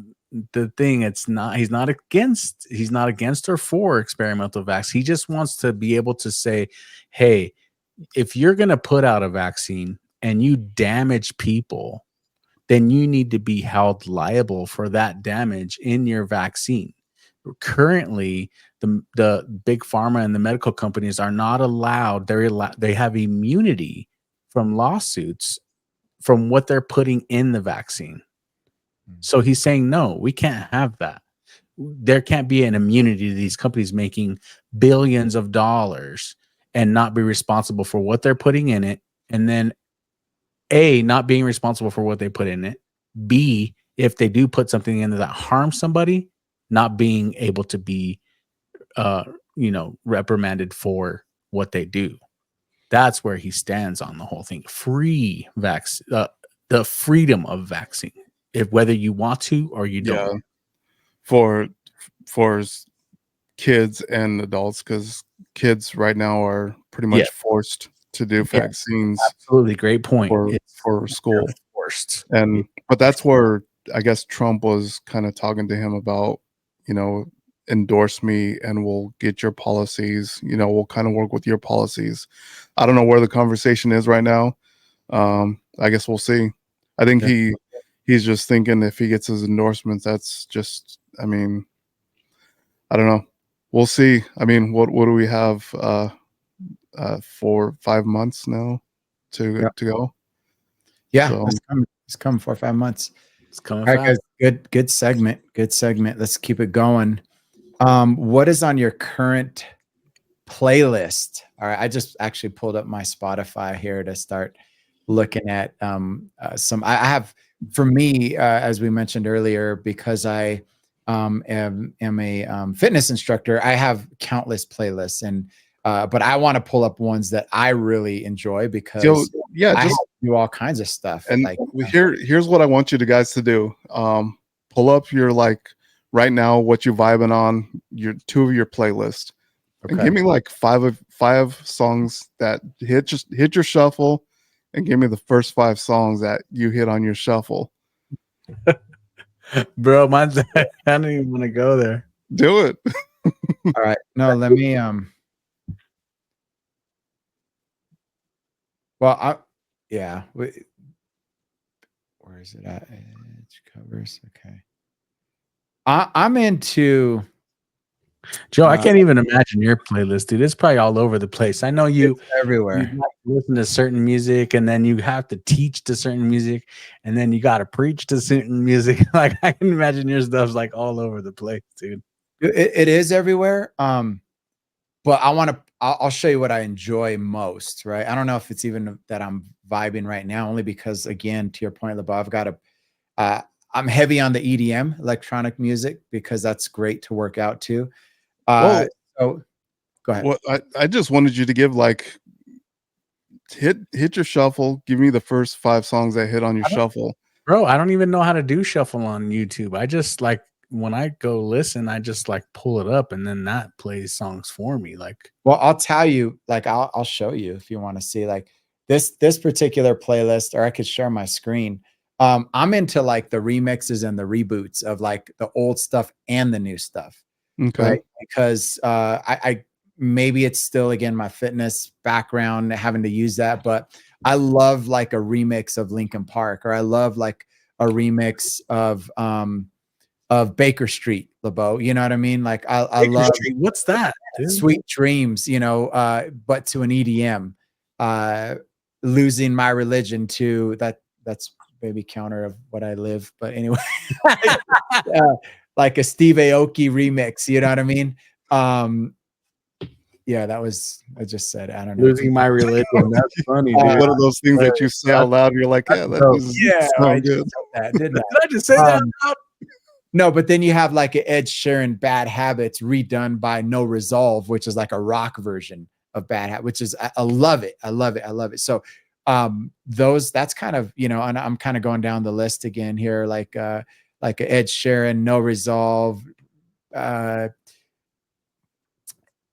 D: the thing. He's not against or for experimental vaccines. He just wants to be able to say, hey, if you're going to put out a vaccine and you damage people, then you need to be held liable for that damage in your vaccine. Currently, the big pharma and the medical companies are not allowed. They have immunity from lawsuits from what they're putting in the vaccine. So he's saying, no, we can't have that. There can't be an immunity to these companies making billions of dollars and not be responsible for what they're putting in it. And then A, not being responsible for what they put in it. B, if they do put something in that harms somebody, not being able to be, reprimanded for what they do. That's where he stands on the whole thing. Free vaccine, the freedom of vaccine, whether you want to or you don't.
B: For kids and adults, because kids right now are pretty much forced to do vaccines.
D: Absolutely, great point.
B: For school,
D: forced.
B: But that's where I guess Trump was kind of talking to him about, endorse me and we'll get your policies. We'll kind of work with your policies. I don't know where the conversation is right now. I guess we'll see. I think he's just thinking if he gets his endorsements, that's just, I don't know. We'll see. What do we have? 4-5 months now to go.
A: Yeah, so, it's come 4 or 5 months.
D: It's coming.
A: All right, guys. Good segment. Let's keep it going. What is on your current playlist. All right, I just actually pulled up my Spotify here to start looking at some. I have, for me, as we mentioned earlier, because I am a fitness instructor, I have countless playlists, and but I want to pull up ones that I really enjoy because I have to do all kinds of stuff.
B: And
A: like
B: here's what I want you guys to do. Pull up your, like, right now what you're vibing on, your 2 of your playlist, and give me like 5 songs that hit your shuffle, and give me the first 5 songs that you hit on your shuffle.
D: Bro, mine's I don't even want to go there.
B: Do it.
A: All right, no, let me well, where is it at? Edge covers. Okay. I'm into
D: Joe. I can't even imagine your playlist, dude. It's probably all over the place. I know you
A: everywhere.
D: You listen to certain music, and then you have to teach to certain music, and then you got to preach to certain music. Like, I can imagine your stuff's like all over the place, dude.
A: It is everywhere. But I'll show you what I enjoy most, right? I don't know if it's even that I'm vibing right now, only because, again, to your point, LeBeau, I've got I'm heavy on the EDM, electronic music, because that's great to work out to. So go ahead.
B: Well, I just wanted you to give, like, hit your shuffle. Give me the first 5 songs that hit on your shuffle.
D: Bro, I don't even know how to do shuffle on YouTube. I just, like, when I go listen, I just like pull it up, and then that plays songs for me. Like,
A: well, I'll tell you, like, I'll show you if you want to see, like, this particular playlist, or I could share my screen. I'm into, like, the remixes and the reboots of, like, the old stuff and the new stuff.
B: Okay.
A: Right? Because I maybe it's still, again, my fitness background, having to use that, but I love, like, a remix of Linkin Park, or I love, like, a remix of Baker Street, LeBeau. You know what I mean? Like, I love
D: Street, what's that, dude?
A: Sweet Dreams, but to an EDM. Losing My Religion to that's maybe counter of What I Live, but anyway. Like a Steve Aoki remix, you know what I mean? Yeah, that was, I just said, I don't know.
D: Losing My Religion. That's funny, dude.
B: One of those things that you say out loud, you're like, yeah, that doesn't sound good.
A: Didn't I?
D: Did I just say that out?
A: No, but then you have, like, an Ed Sheeran Bad Habits redone by No Resolve, which is like a rock version of Bad Habits, which is, I love it. I love it. I love it. So that's kind of, and I'm kind of going down the list again here, like Ed Sheeran, No Resolve, of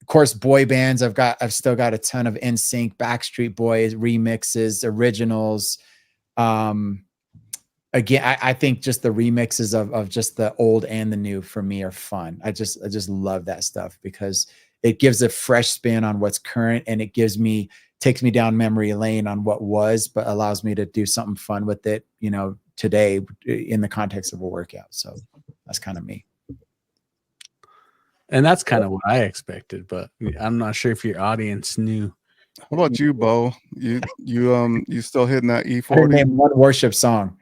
A: course, boy bands. I've still got a ton of NSYNC, Backstreet Boys remixes, originals. Again, I think just the remixes of just the old and the new for me are fun. I just love that stuff because it gives a fresh spin on what's current, and it takes me down memory lane on what was, but allows me to do something fun with it, today in the context of a workout. So that's kind of me.
D: And that's kind of what I expected, but I'm not sure if your audience knew.
B: What about you, Bo? You still hitting that E40?
A: I name one worship song.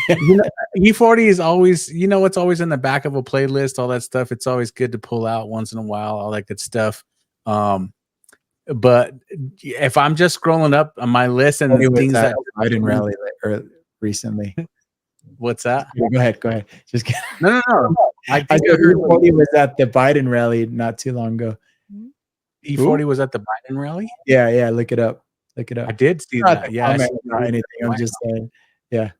D: E40 is always, it's always in the back of a playlist, all that stuff. It's always good to pull out once in a while, all that good stuff. But if I'm just scrolling up on my list and the things that
A: Biden rally recently.
D: What's that?
A: Go ahead. Just kidding.
D: No. I
A: heard E40 was at the Biden rally not too long ago.
D: E40 was at the Biden rally?
A: Yeah. Look it up.
D: I did see that. Yeah.
A: Not anything. I'm just saying. Yeah.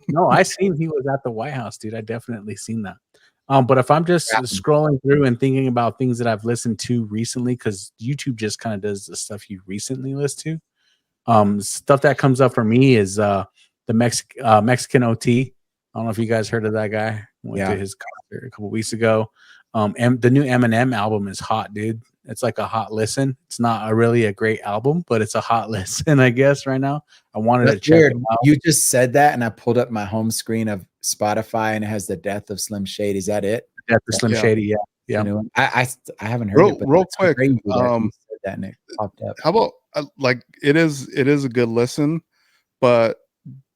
D: No, I seen he was at the White House, dude. I definitely seen that. But if I'm just scrolling through and thinking about things that I've listened to recently, because YouTube just kind of does the stuff you recently listen to. Stuff that comes up for me is the Mexican OT. I don't know if you guys heard of that guy. Went to his concert a couple weeks ago. And the new Eminem album is hot, dude. It's like a hot listen. It's not really a great album, but it's a hot listen, I guess, right now. I wanted to check it out.
A: You just said that, and I pulled up my home screen of Spotify, and it has The Death of Slim Shady. Is that it?
D: Death of Slim Shady, yeah.
A: I haven't heard it, but
B: real quick.
A: That Nick popped up.
B: How about it is a good listen, but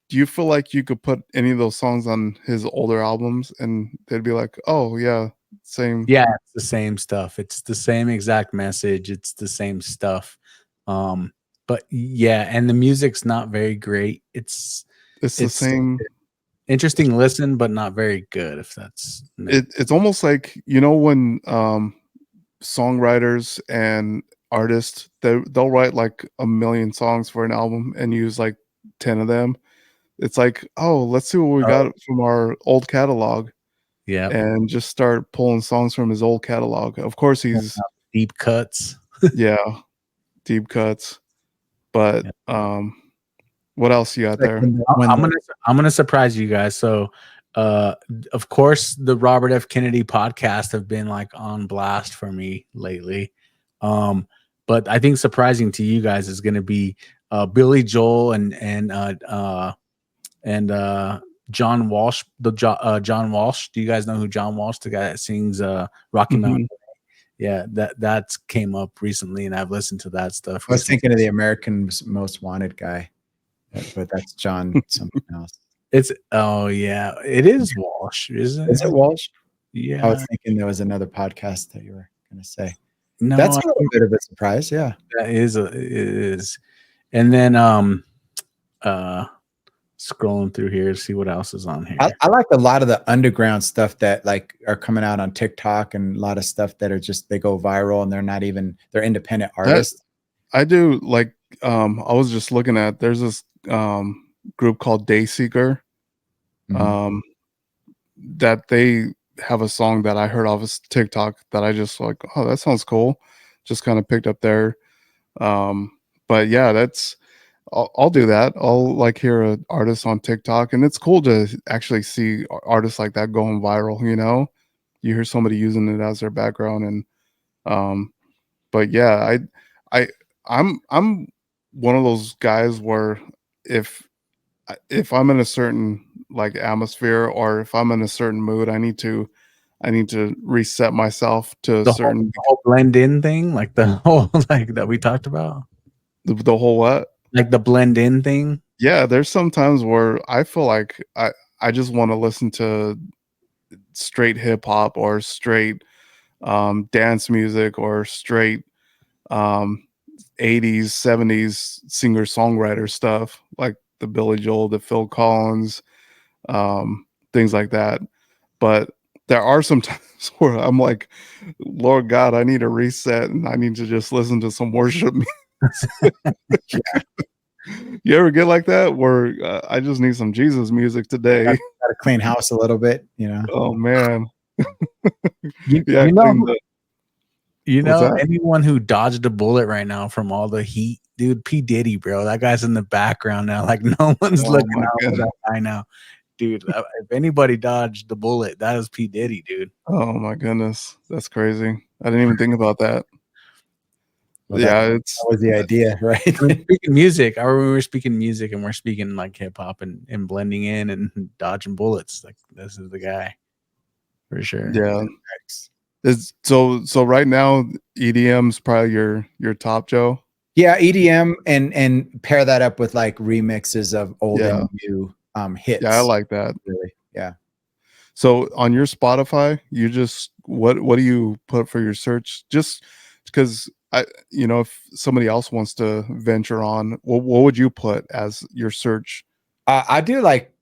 B: do you feel like you could put any of those songs on his older albums and they'd be like, oh yeah, same.
D: Yeah, it's the same stuff. It's the same exact message. It's the same stuff. But yeah, and the music's not very great.
B: It's the
D: It's
B: same.
D: interesting listen, but not very good. If that's
B: It's almost like, you know, when songwriters and artists, they'll write like a million songs for an album and use like 10 of them. It's like, oh, let's see what we got from our old catalog.
D: Yeah,
B: and just start pulling songs from his old catalog. Of course, he's
D: deep cuts.
B: yeah, deep cuts. But what else you got there?
D: I'm gonna surprise you guys. So, of course, the Robert F. Kennedy podcast have been like on blast for me lately. But I think surprising to you guys is going to be Billy Joel and John Walsh. John Walsh. Do you guys know who John Walsh, the guy that sings Rocky Mountain? Yeah, that came up recently, and I've listened to that stuff.
A: I was thinking of the American's Most Wanted guy, but that's John something else.
D: It is Walsh, isn't it?
A: Is it Walsh?
D: Yeah,
A: I was thinking there was another podcast that you were going to say.
D: No,
A: that's a little bit of a surprise. Yeah,
D: that is it is. And then scrolling through here to see what else is on here.
A: I like a lot of the underground stuff that like are coming out on TikTok, and a lot of stuff that are just, they go viral and they're independent artists.
B: I do like I was just looking at, there's this group called Dayseeker, that they have a song that I heard off of TikTok that I just like, oh, that sounds cool. Just kind of picked up there. But yeah, I'll do that. I'll like hear an artist on TikTok, and it's cool to actually see artists like that going viral. You know, you hear somebody using it as their background, and but yeah, I'm one of those guys where if I'm in a certain like atmosphere, or if I'm in a certain mood, I need to reset myself to a certain
D: whole blend in thing, like the whole like that we talked about.
B: The whole what?
D: Like the blend in thing.
B: Yeah, there's some times where I feel like I just want to listen to straight hip hop, or straight dance music, or straight 80s, 70s singer songwriter stuff, like the Billy Joel, the Phil Collins, things like that. But there are some times where I'm like, Lord God, I need a reset, and I need to just listen to some worship music. You ever get like that where I just need some Jesus music today?
A: Gotta clean house a little bit, you know.
B: Oh man.
D: You know anyone who dodged a bullet right now from all the heat, dude? P. Diddy, bro. That guy's in the background now. Like no one's looking out for that guy now, dude. If anybody dodged the bullet, that is P. Diddy, dude.
B: Oh my goodness, that's crazy. I didn't even think about that.
A: Well, that was the idea, right?
D: Speaking music, we were speaking music, and we're speaking like hip hop and blending in and dodging bullets. Like this is the guy for sure.
B: Yeah. So right now EDM's probably your top, Joe.
A: Yeah, EDM, and pair that up with like remixes of old and new hits.
B: Yeah, I like that.
A: Really, yeah.
B: So on your Spotify, you just what do you put for your search? Just because if somebody else wants to venture on, what would you put as your search?
A: I do like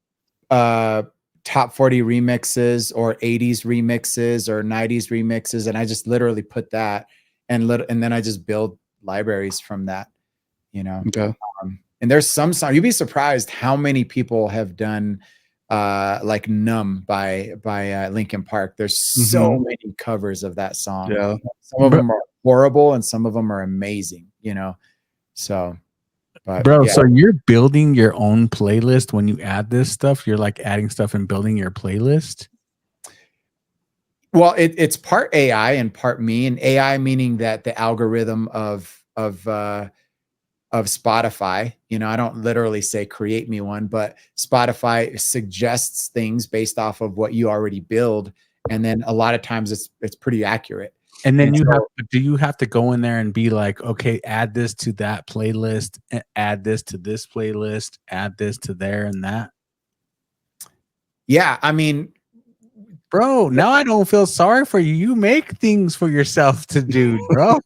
A: top 40 remixes, or 80s remixes, or 90s remixes, and I just literally put that, and then I just build libraries from that, you know.
B: Okay.
A: And there's some songs, you'd be surprised how many people have done like Numb by Linkin Park. There's so many covers of that song.
B: Yeah.
A: Some of them are horrible and some of them are amazing, you know. So
D: bro, so you're building your own playlist when you add this stuff? You're like adding stuff and building your playlist?
A: Well, it's part AI and part me, and AI meaning that the algorithm of Spotify, you know, I don't literally say create me one, but Spotify suggests things based off of what you already build, and then a lot of times it's pretty accurate.
D: And then do you have to go in there and be like, okay, add this to that playlist, add this to this playlist, add this to there and that?
A: Yeah, I mean,
D: bro, now I don't feel sorry for you. You make things for yourself to do, bro.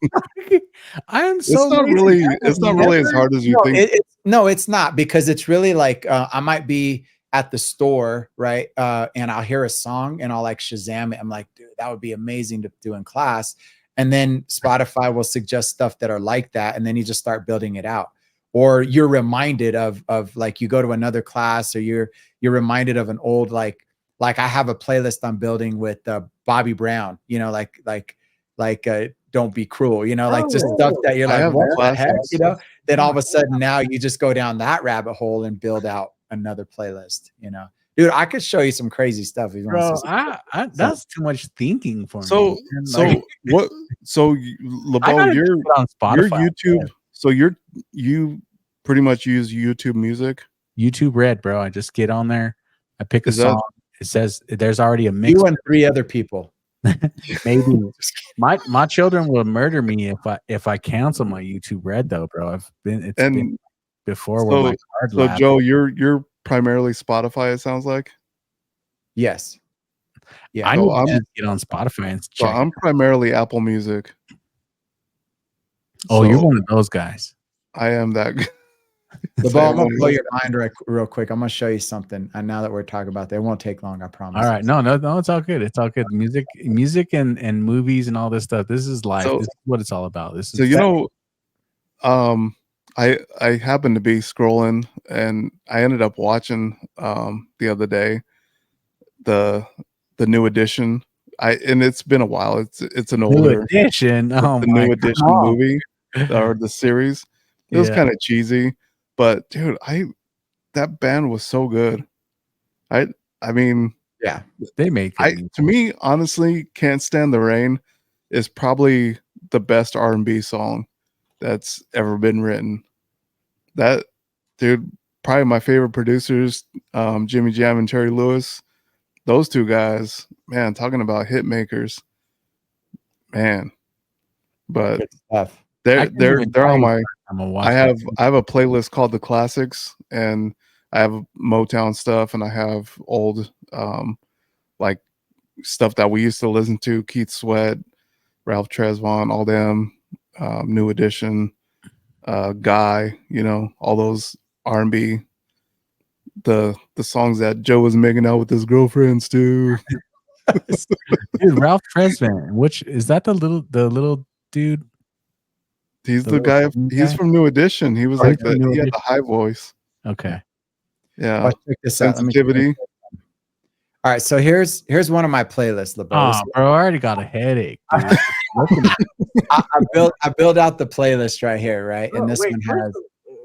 D: I am so
B: it's not really as hard as you think.
A: No, it's not, because it's really like I might be at the store, right? And I'll hear a song and I'll like Shazam it. I'm like, dude, that would be amazing to do in class. And then Spotify will suggest stuff that are like that, and then you just start building it out. Or you're reminded of like, you go to another class, or you're reminded of an old like I have a playlist I'm building with Bobby Brown, you know, like Don't Be Cruel, you know, like just stuff that you're like, what the heck, you know? Then all of a sudden now you just go down that rabbit hole and build out another playlist, you know. Dude, I could show you some crazy stuff if you want to see.
D: That's too much thinking for me.
B: So LeBeau, your YouTube, so you pretty much use YouTube Music.
D: YouTube Red, bro. I just get on there, I pick a song. It says there's already a mix.
A: You and 3 other people.
D: Maybe my children will murder me if I cancel my YouTube Red, though, bro. It's been before.
B: So Joe, you're primarily Spotify, it sounds like.
A: Yes. Yeah.
D: I need to get on Spotify and check.
B: So I'm primarily Apple Music.
D: Oh, you're one of those guys.
B: I am that.
A: I'm gonna blow your mind real quick. I'm gonna show you something. And now that we're talking about that, it won't take long, I promise.
D: All right. No, it's all good. It's all good. Music and movies and all this stuff. This is life. This is what it's all about.
B: I happened to be scrolling and I ended up watching the other day the new edition. And it's been a while. It's an older
D: edition.
B: The new edition movie or the series. It was kind of cheesy, but dude, that band was so good. I mean,
A: yeah,
D: they make it.
B: To me, honestly, Can't Stand the Rain is probably the best R&B song that's ever been written. That, dude, probably my favorite producers, Jimmy Jam and Terry Lewis. Those two guys, man, talking about hit makers, man. But they're on my. I have a playlist called The Classics, and I have Motown stuff, and I have old like stuff that we used to listen to: Keith Sweat, Ralph Tresvant, all them, New Edition, Guy, you know, all those R&B, the songs that Joe was making out with his girlfriends too.
D: Dude, Ralph Tresvant, which is that the little dude?
B: He's the guy. He's from New Edition. He was he had the high voice.
D: Okay.
B: Yeah.
A: Watch, check this out.
B: Sensitivity.
A: All right. So here's one of my playlists, LeBeau.
D: Oh, bro, I already got a headache.
A: I build out the playlist right here, right? And this one has.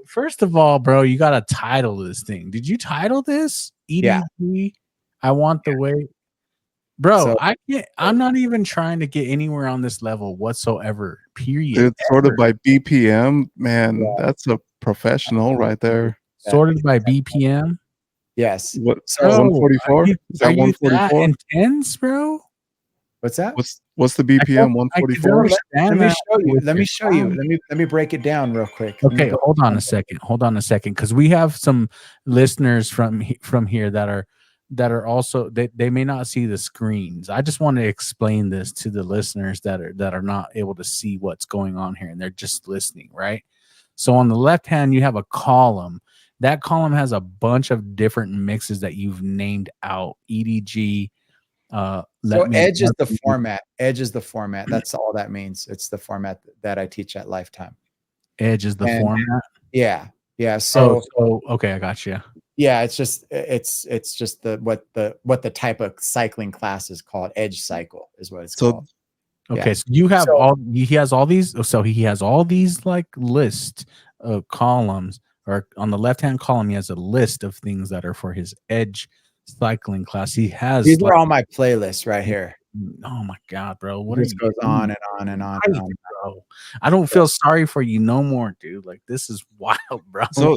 D: First of all, bro, you gotta title this thing. Did you title this? EDG? Yeah. I want the way. Bro, I'm not even trying to get anywhere on this level whatsoever. Period.
B: It's sorted by BPM. Man, that's a professional right there.
D: Sorted by BPM?
A: Yes.
B: What? 144? Is that 144?
D: Intense, bro?
A: What's that?
B: What's the BPM? 144?
A: Let me show you. Let me break it down real quick.
D: Okay, hold on a second, because we have some listeners from here that are also they may not see the screens. I just want to explain this to the listeners that are not able to see what's going on here, and they're just listening, right? So on the left hand, you have a column. That column has a bunch of different mixes that you've named out. EDG.
A: So Edge is the format. Edge is the format. That's all that means. It's the format that I teach at Lifetime.
D: Edge is the format.
A: Yeah. So
D: okay, I got you.
A: Yeah, it's just what the type of cycling class is called. Edge cycle is what it's called.
D: Okay, so you have he has all these. So he has all these like list of columns, or on the left hand column, he has a list of things that are for his Edge cycling class. He has
A: these are all my playlists right here.
D: Oh my god, bro! What
A: this goes on and on and on and on,
D: bro. I don't feel sorry for you no more, dude. Like this is wild, bro.
B: So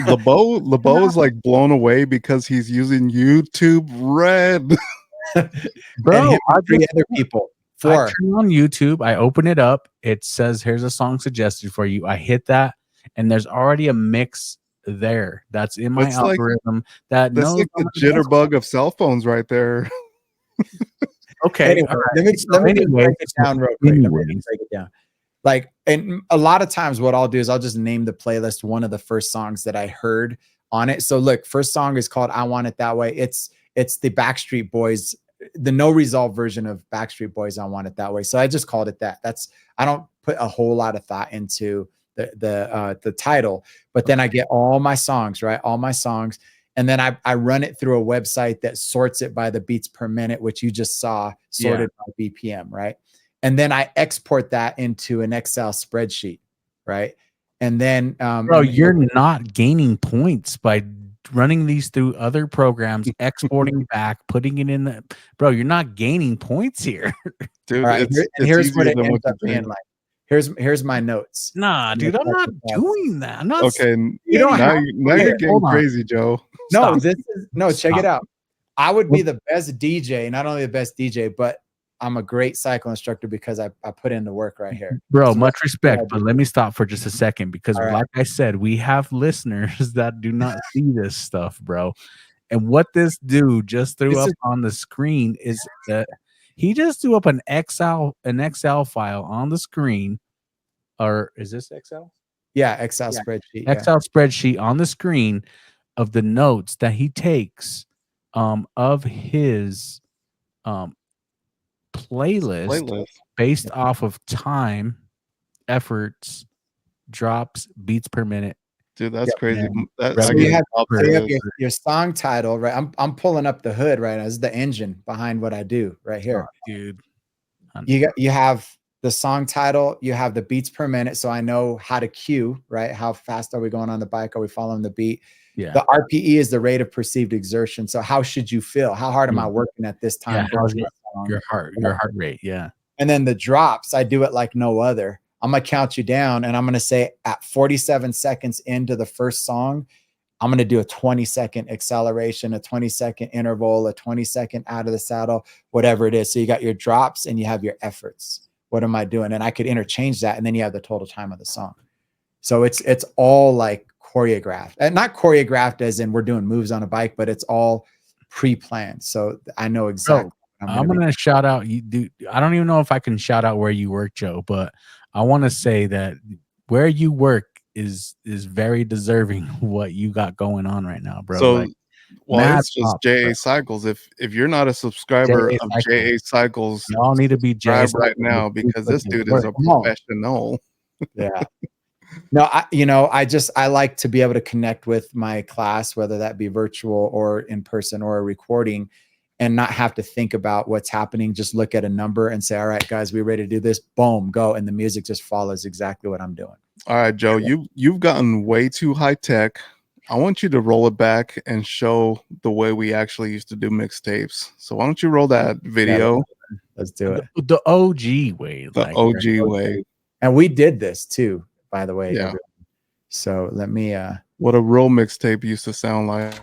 B: LeBeau is like blown away because he's using YouTube Red,
A: bro. Three other people.
D: I turn on YouTube. I open it up. It says, "Here's a song suggested for you." I hit that, and there's already a mix there. That's in my algorithm. That's
B: like the jitterbug of cell phones, right there.
D: Okay.
A: Anyway,
D: Right.
A: let me just
D: Anyways,
A: break it down real quick. Let me
D: anyways.
A: just break it down. Like, and a lot of times what I'll do is I'll just name the playlist one of the first songs that I heard on it. So look, first song is called I Want It That Way. It's the Backstreet Boys, the No Resolve version of Backstreet Boys I Want It That Way. So I just called it that. I don't put a whole lot of thought into the title, but then I get all my songs, right? All my songs. And then I run it through a website that sorts it by the beats per minute, which you just saw sorted by BPM, right? And then I export that into an Excel spreadsheet, right? And then,
D: bro, you're not gaining points by running these through other programs, exporting back, putting it in the, bro, you're not gaining points here.
B: Dude,
A: right,
B: it's
A: here's what
B: easier
A: it
B: than
A: ends
B: what
A: up
B: you
A: being
B: think.
A: like. Here's my notes.
D: Nah, dude, I'm not doing that. I'm not.
B: Okay,
A: You don't
B: now,
A: have
B: now you're getting crazy, Joe.
A: No,
D: Stop.
A: Check it out. I would be the best DJ, not only the best DJ, but I'm a great cycle instructor because I put in the work right here.
D: Bro, much respect, but let me stop for just a second because,
A: right,
D: like I said, we have listeners that do not see this stuff, bro. And what this dude just threw up on the screen is that he just threw up an Excel file on the screen. Or is this Excel?
A: Yeah, Excel spreadsheet.
D: Excel spreadsheet on the screen of the notes that he takes of his playlist based off of time, efforts, drops, beats per minute.
B: Dude, that's crazy.
A: So you have your song title, right? I'm pulling up the hood right now. This is the engine behind what I do right here.
D: Oh, dude.
A: You have the song title, you have the beats per minute, so I know how to cue, right? How fast are we going on the bike? Are we following the beat?
D: Yeah.
A: The RPE is the rate of perceived exertion. So how should you feel? How hard am I working at this time?
D: Yeah, how's your heart rate? Yeah.
A: And then the drops, I do it like no other. I'm gonna count you down, and I'm gonna say at 47 seconds into the first song, I'm going to do a 20-second acceleration, a 20-second interval, a 20-second out of the saddle, whatever it is. So you got your drops and you have your efforts. What am I doing? And I could interchange that. And then you have the total time of the song. So it's all like choreographed, and not choreographed as in we're doing moves on a bike, but it's all pre-planned. So I know exactly.
D: I'm going to shout out you, dude. I don't even know if I can shout out where you work, Joe, but I want to say that where you work is very deserving of what you got going on right now, bro.
B: So,
D: like,
B: it's just JA Cycles. If you're not a subscriber of JA Cycles,
D: you all need to be JA
B: right now because this dude is a professional.
A: Yeah. No, I like to be able to connect with my class, whether that be virtual or in person or a recording, and not have to think about what's happening. Just look at a number and say, all right, guys, we ready to do this? Boom, go. And the music just follows exactly what I'm doing.
B: All right, Joe, you've gotten way too high tech. I want you to roll it back and show the way we actually used to do mixtapes. So why don't you roll that video?
A: Yeah, let's do it.
D: The OG way.
B: The OG way.
A: And we did this too, by the way.
B: Yeah.
A: So let me
B: what a real mixtape used to sound like.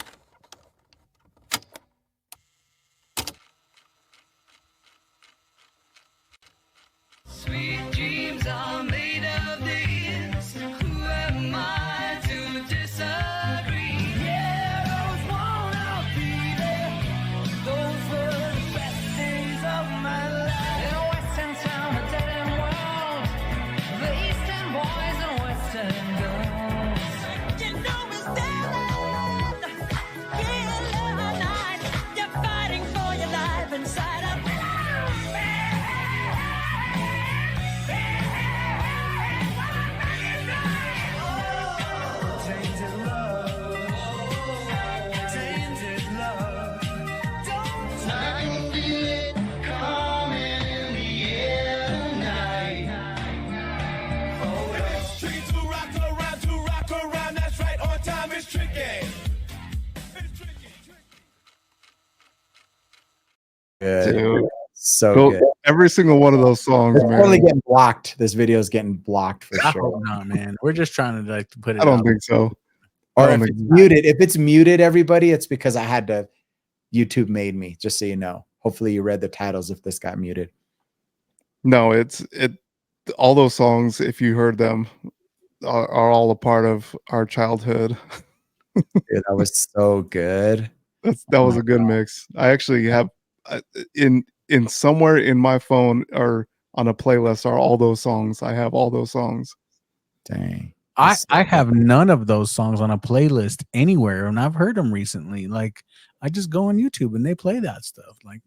A: Dude, so good.
B: Every single one of those songs, man.
A: Only getting blocked. This video is getting blocked for sure.
D: No, man. We're just trying to like put it.
B: I don't think so.
A: Or if it's muted, everybody, it's because I had to. YouTube made me. Just so you know. Hopefully, you read the titles if this got muted.
B: No, all those songs, if you heard them, are all a part of our childhood.
A: Dude, that was so good.
B: That was a good mix. I actually have in somewhere in my phone or on a playlist are all those songs. I have all those songs.
A: Dang.
D: I have none of those songs on a playlist anywhere, and I've heard them recently. Like, I just go on YouTube and they play that stuff. Like,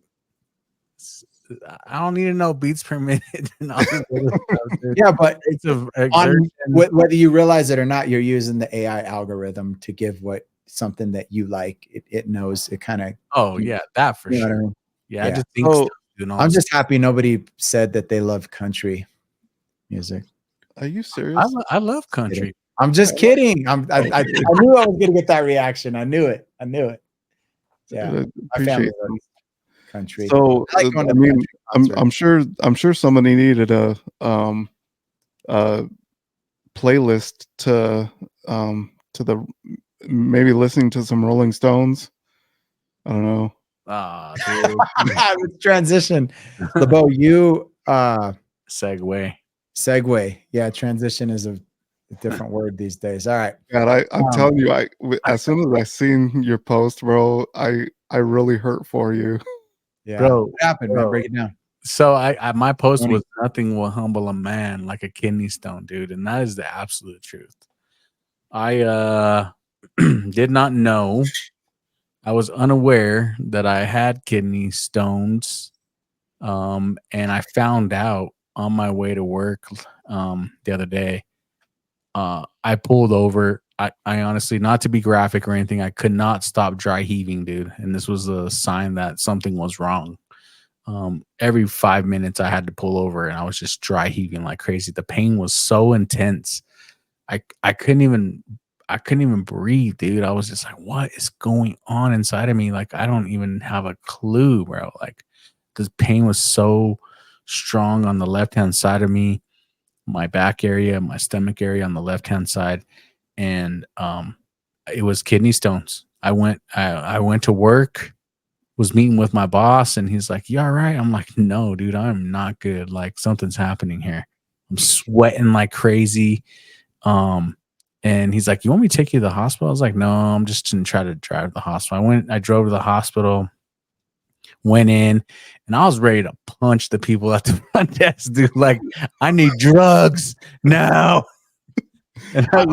D: I don't need to know beats per minute and all this other stuff, dude.
A: Yeah, but
D: it's
A: whether you realize it or not, you're using the AI algorithm to give what something that you like. It knows it kind of.
D: Oh yeah, that for sure.
A: I mean?
D: Yeah, I just think
B: So,
A: I'm just happy nobody said that they love country music.
B: Are you serious?
D: I love country.
A: I'm just kidding. I knew I was gonna get that reaction. I knew it. Yeah, my family loves country.
B: So
A: I like going to
B: mean,
A: country
B: I'm sure somebody needed a playlist to the maybe listening to some Rolling Stones. I don't know.
A: With transition. LeBeau, you
D: segue.
A: Yeah, transition is a different word these days. All right.
B: God, I'm telling you, as soon as I seen your post, bro, I really hurt for you.
A: Yeah,
D: bro.
A: What happened, man? Break it down.
D: So I my post was nothing will humble a man like a kidney stone, dude, and that is the absolute truth. I did not know. I was unaware that I had kidney stones, and I found out on my way to work the other day. I pulled over. I honestly, not to be graphic or anything, I could not stop dry heaving, dude, and this was a sign that something was wrong. Every 5 minutes I had to pull over, and I was just dry heaving like crazy. The pain was so intense. I couldn't even breathe, dude. I was just like, what is going on inside of me? Like, I don't even have a clue, bro. Like, this pain was so strong on the left-hand side of me, my back area, my stomach area on the left-hand side. And it was kidney stones. I went to work, was meeting with my boss, and he's like, "You all right?" I'm like, "No, dude, I'm not good. Like, something's happening here. I'm sweating like crazy." And he's like, "You want me to take you to the hospital?" I was like, "No, I'm just gonna try to drive to the hospital." I drove to the hospital, went in, and I was ready to punch the people at the front desk, dude. Like, I need drugs now. And I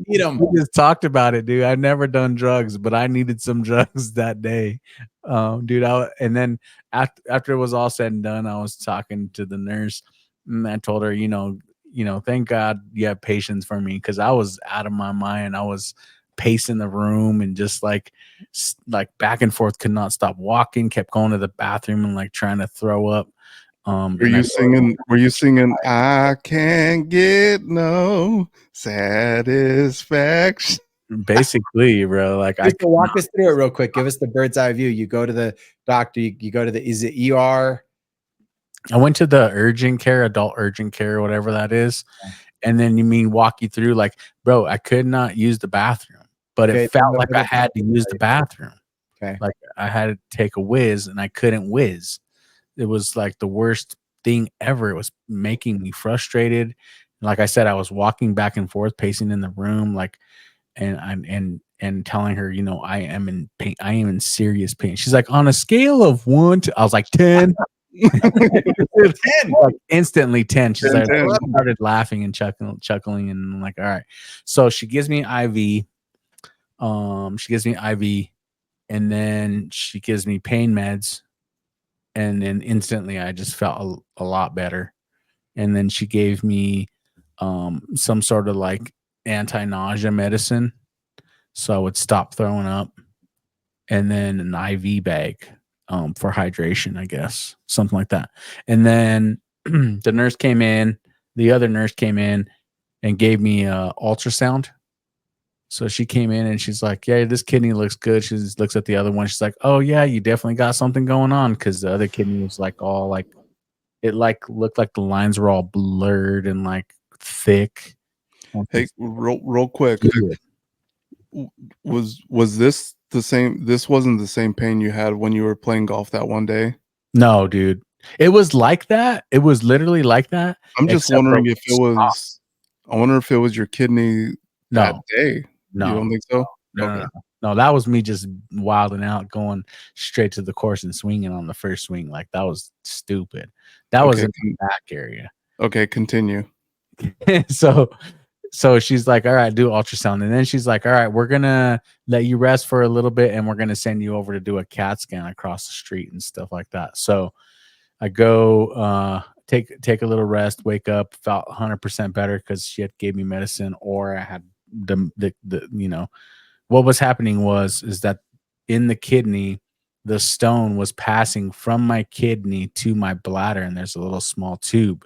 D: need them. We just talked about it, dude. I've never done drugs, but I needed some drugs that day, dude. And then after it was all said and done, I was talking to the nurse, and I told her, thank God you have patience for me, because I was out of my mind. I was pacing the room and just like back and forth, could not stop walking, kept going to the bathroom and like trying to throw up.
B: Were you singing I can't get no satisfaction?
A: Basically, bro. Like, I can walk us through it real quick. Give us the bird's eye view. You go to the doctor, you go to is it ER?
D: I went to the adult urgent care, whatever that is. And then walk you through, like, bro, I could not use the bathroom, but it felt like I had to use the bathroom.
A: Okay.
D: Like, I had to take a whiz and I couldn't whiz. It was like the worst thing ever. It was making me frustrated. Like I said, I was walking back and forth, pacing in the room, like, and telling her, I am in pain. I am in serious pain. She's like, on a scale of 1 to, I was like, 10. 10. Like, instantly 10. She's 10, like, 10. I started laughing and chuckling, and I'm like, all right. So she gives me IV. And then she gives me pain meds. And then instantly I just felt a lot better. And then she gave me some sort of like anti-nausea medicine, so I would stop throwing up. And then an IV bag for hydration, I guess, something like that. And then the other nurse came in and gave me a ultrasound. So she came in and she's like, "Yeah, this kidney looks good." She looks at the other one. She's like, "Oh yeah, you definitely got something going on," because the other kidney was like all like, it like looked like the lines were all blurred and like thick.
B: Hey, real quick, was this the same? This wasn't the same pain you had when you were playing golf that one day?
D: No, dude. It was like that. It was literally like that.
B: I'm just wondering if it was. I wonder if it was your kidney that day.
D: No.
B: You don't think so?
D: No, No, that was me just wilding out, going straight to the course and swinging on the first swing. Like, that was stupid. That was in the back area.
B: Okay, continue.
D: So she's like, all right, do ultrasound. And then she's like, all right, we're gonna let you rest for a little bit, and we're gonna send you over to do a CAT scan across the street and stuff like that. So I go take a little rest, wake up, felt 100% better because she had gave me medicine, or I had the you know, what was happening is that in the kidney, the stone was passing from my kidney to my bladder, and there's a little small tube.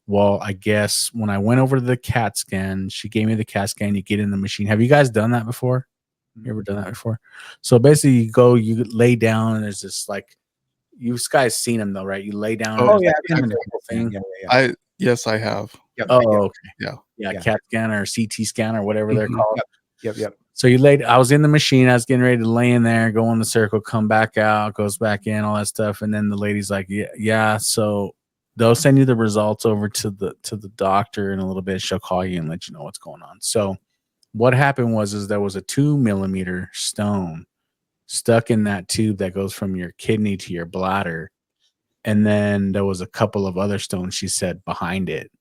D: Well, I guess when I went over to the CAT scan, she gave me the CAT scan. You get in the machine. Have you guys done that before? You ever done that before? So basically, you lay down, and there's this, like, you guys seen them though, right? You lay down.
A: Oh yeah,
D: thing.
B: Yes, I have.
A: Yep.
D: Oh, okay.
B: Yeah.
D: CAT scan or CT scan or whatever they're called.
A: Yep.
D: So I was in the machine. I was getting ready to lay in there, go in the circle, come back out, goes back in, all that stuff. And then the lady's like, yeah. So they'll send you the results over to the doctor in a little bit. She'll call you and let you know what's going on. So what happened is there was a 2 millimeter stone stuck in that tube that goes from your kidney to your bladder. And then there was a couple of other stones, she said, behind it.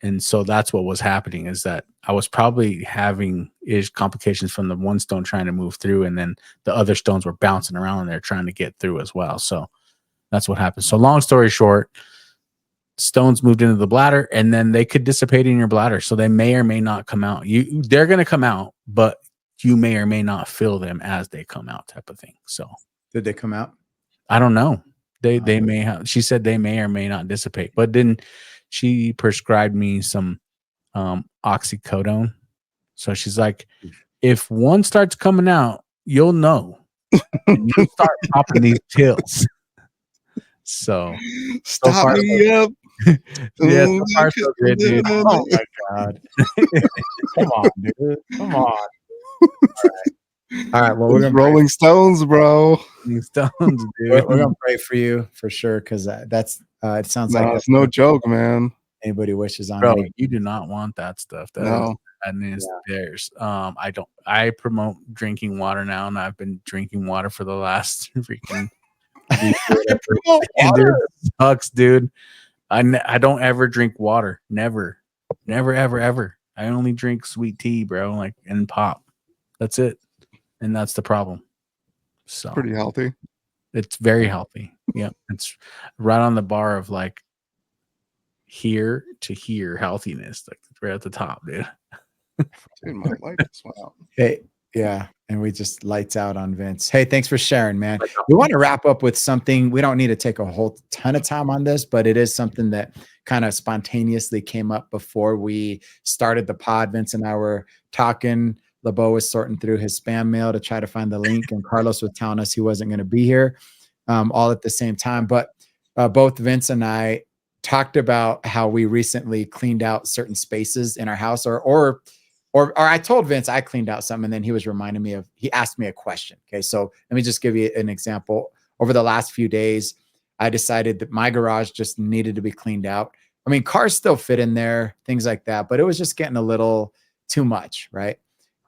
D: And so that's what was happening, is that I was probably having complications from the one stone trying to move through, and then the other stones were bouncing around and they're trying to get through as well. So that's what happened. So long story short, stones moved into the bladder, and then they could dissipate in your bladder. So they may or may not come out. They're going to come out, but you may or may not feel them as they come out, type of thing. So
A: did they come out?
D: I don't know. They may have. She said they may or may not dissipate, but then she prescribed me some oxycodone. So she's like, if one starts coming out, you'll know, and you start popping these pills. So
B: stop me up.
D: Yeah, so far so good, dude.
A: Oh my god. Come on, dude. Come on. All right. Well, we're gonna
B: Rolling Stones, bro.
D: Rolling Stones, dude.
A: We're gonna pray for you for sure, because that's it sounds like
B: it's no joke, man.
A: Anybody wishes on,
D: bro.
A: any.
D: You do not want that stuff.
B: No.
D: Theirs. I promote drinking water now, and I've been drinking water for the last freaking dude, sucks, dude. I don't ever drink water. Never, ever. I only drink sweet tea, bro, like, and pop. That's it. And that's the problem. So
B: pretty healthy.
D: It's very healthy. Yeah. It's right on the bar of like here to here healthiness, like right at the top, dude.
B: Dude, my light just went out.
A: Hey, yeah. And we just lights out on Vince. Hey, thanks for sharing, man. We want to wrap up with something. We don't need to take a whole ton of time on this, but it is something that kind of spontaneously came up before we started the pod. Vince and I were talking. LeBeau was sorting through his spam mail to try to find the link, and Carlos was telling us he wasn't going to be here all at the same time. But both Vince and I talked about how we recently cleaned out certain spaces in our house, or I told Vince I cleaned out something, and then he was reminding me he asked me a question. Okay, so let me just give you an example. Over the last few days, I decided that my garage just needed to be cleaned out. I mean, cars still fit in there, things like that, but it was just getting a little too much, right?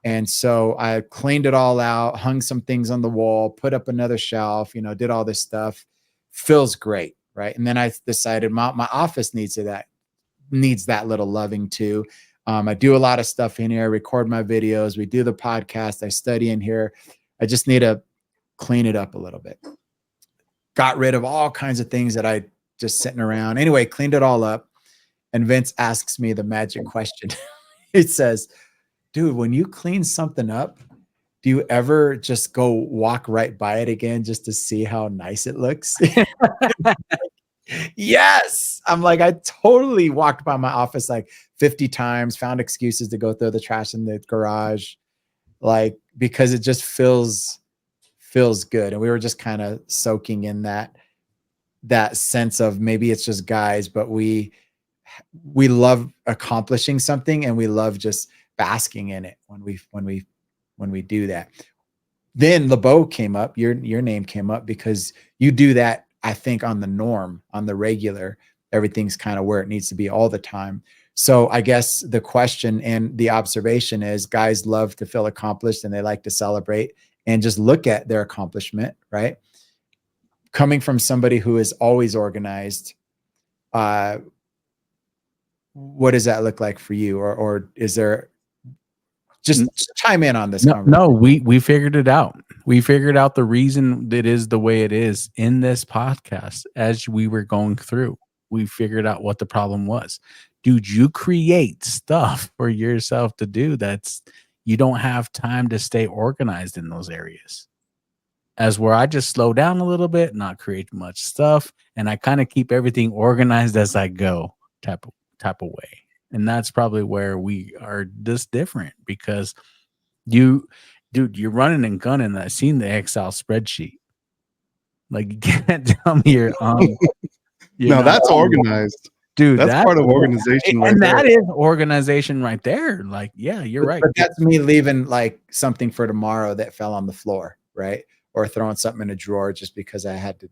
A: And so I cleaned it all out, hung some things on the wall, put up another shelf, did all this stuff. Feels great, right? And then I decided my office needs that little loving too. I do a lot of stuff in here. I record my videos. We do the podcast. I study in here. I just need to clean it up a little bit. Got rid of all kinds of things that I just sitting around. Anyway, cleaned it all up. And Vince asks me the magic question. He says, dude, when you clean something up, do you ever just go walk right by it again just to see how nice it looks? Yes. I'm like, I totally walked by my office like 50 times, found excuses to go throw the trash in the garage, like, because it just feels good. And we were just kind of soaking in that sense of maybe it's just guys, but we love accomplishing something, and we love just basking in it when we do that. Then LeBeau came up, your name came up, because you do that, I think, on the norm, on the regular. Everything's kind of where it needs to be all the time. So I guess the question and the observation is, guys love to feel accomplished and they like to celebrate. and just look at their accomplishment, right? Coming from somebody who is always organized, what does that look like for you? Or is there, just chime in on this conversation.
D: No, we figured it out. We figured out the reason that is the way it is in this podcast. As we were going through, we figured out what the problem was. Dude, you create stuff for yourself to do that's, you don't have time to stay organized in those areas. As where I just slow down a little bit, not create much stuff, and I kind of keep everything organized as I go, type of way. And that's probably where we are just different, because you're running and gunning. I've seen the Excel spreadsheet. Like, you can't tell me you're
B: no, that's organized.
D: Dude,
B: that's part of organization, right?
D: And that is organization right there. Like, yeah, you're right.
A: But that's me leaving like something for tomorrow that fell on the floor, right? Or throwing something in a drawer just because I had to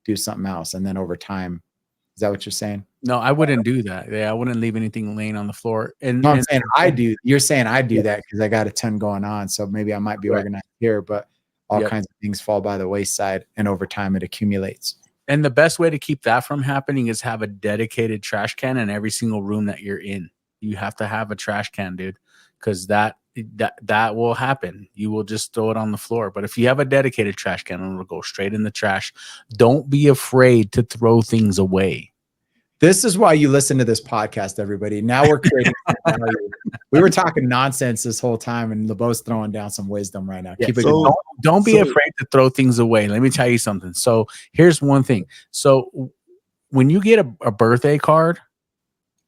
A: do something else. And then over time, is that what you're saying?
D: No, I wouldn't do that. Yeah, I wouldn't leave anything laying on the floor. And
A: no, I'm saying I do. You're saying I do that because I got a ton going on. So maybe I might be organized here, but all kinds of things fall by the wayside, and over time it accumulates.
D: And the best way to keep that from happening is have a dedicated trash can in every single room that you're in. You have to have a trash can, dude, because that will happen. You will just throw it on the floor. But if you have a dedicated trash can, it'll go straight in the trash. Don't be afraid to throw things away.
A: This is why you listen to this podcast, everybody. Now we're creating value. We were talking nonsense this whole time, and LeBeau's throwing down some wisdom right now.
D: Yeah, don't be afraid to throw things away. Let me tell you something. So here's one thing. So when you get a birthday card,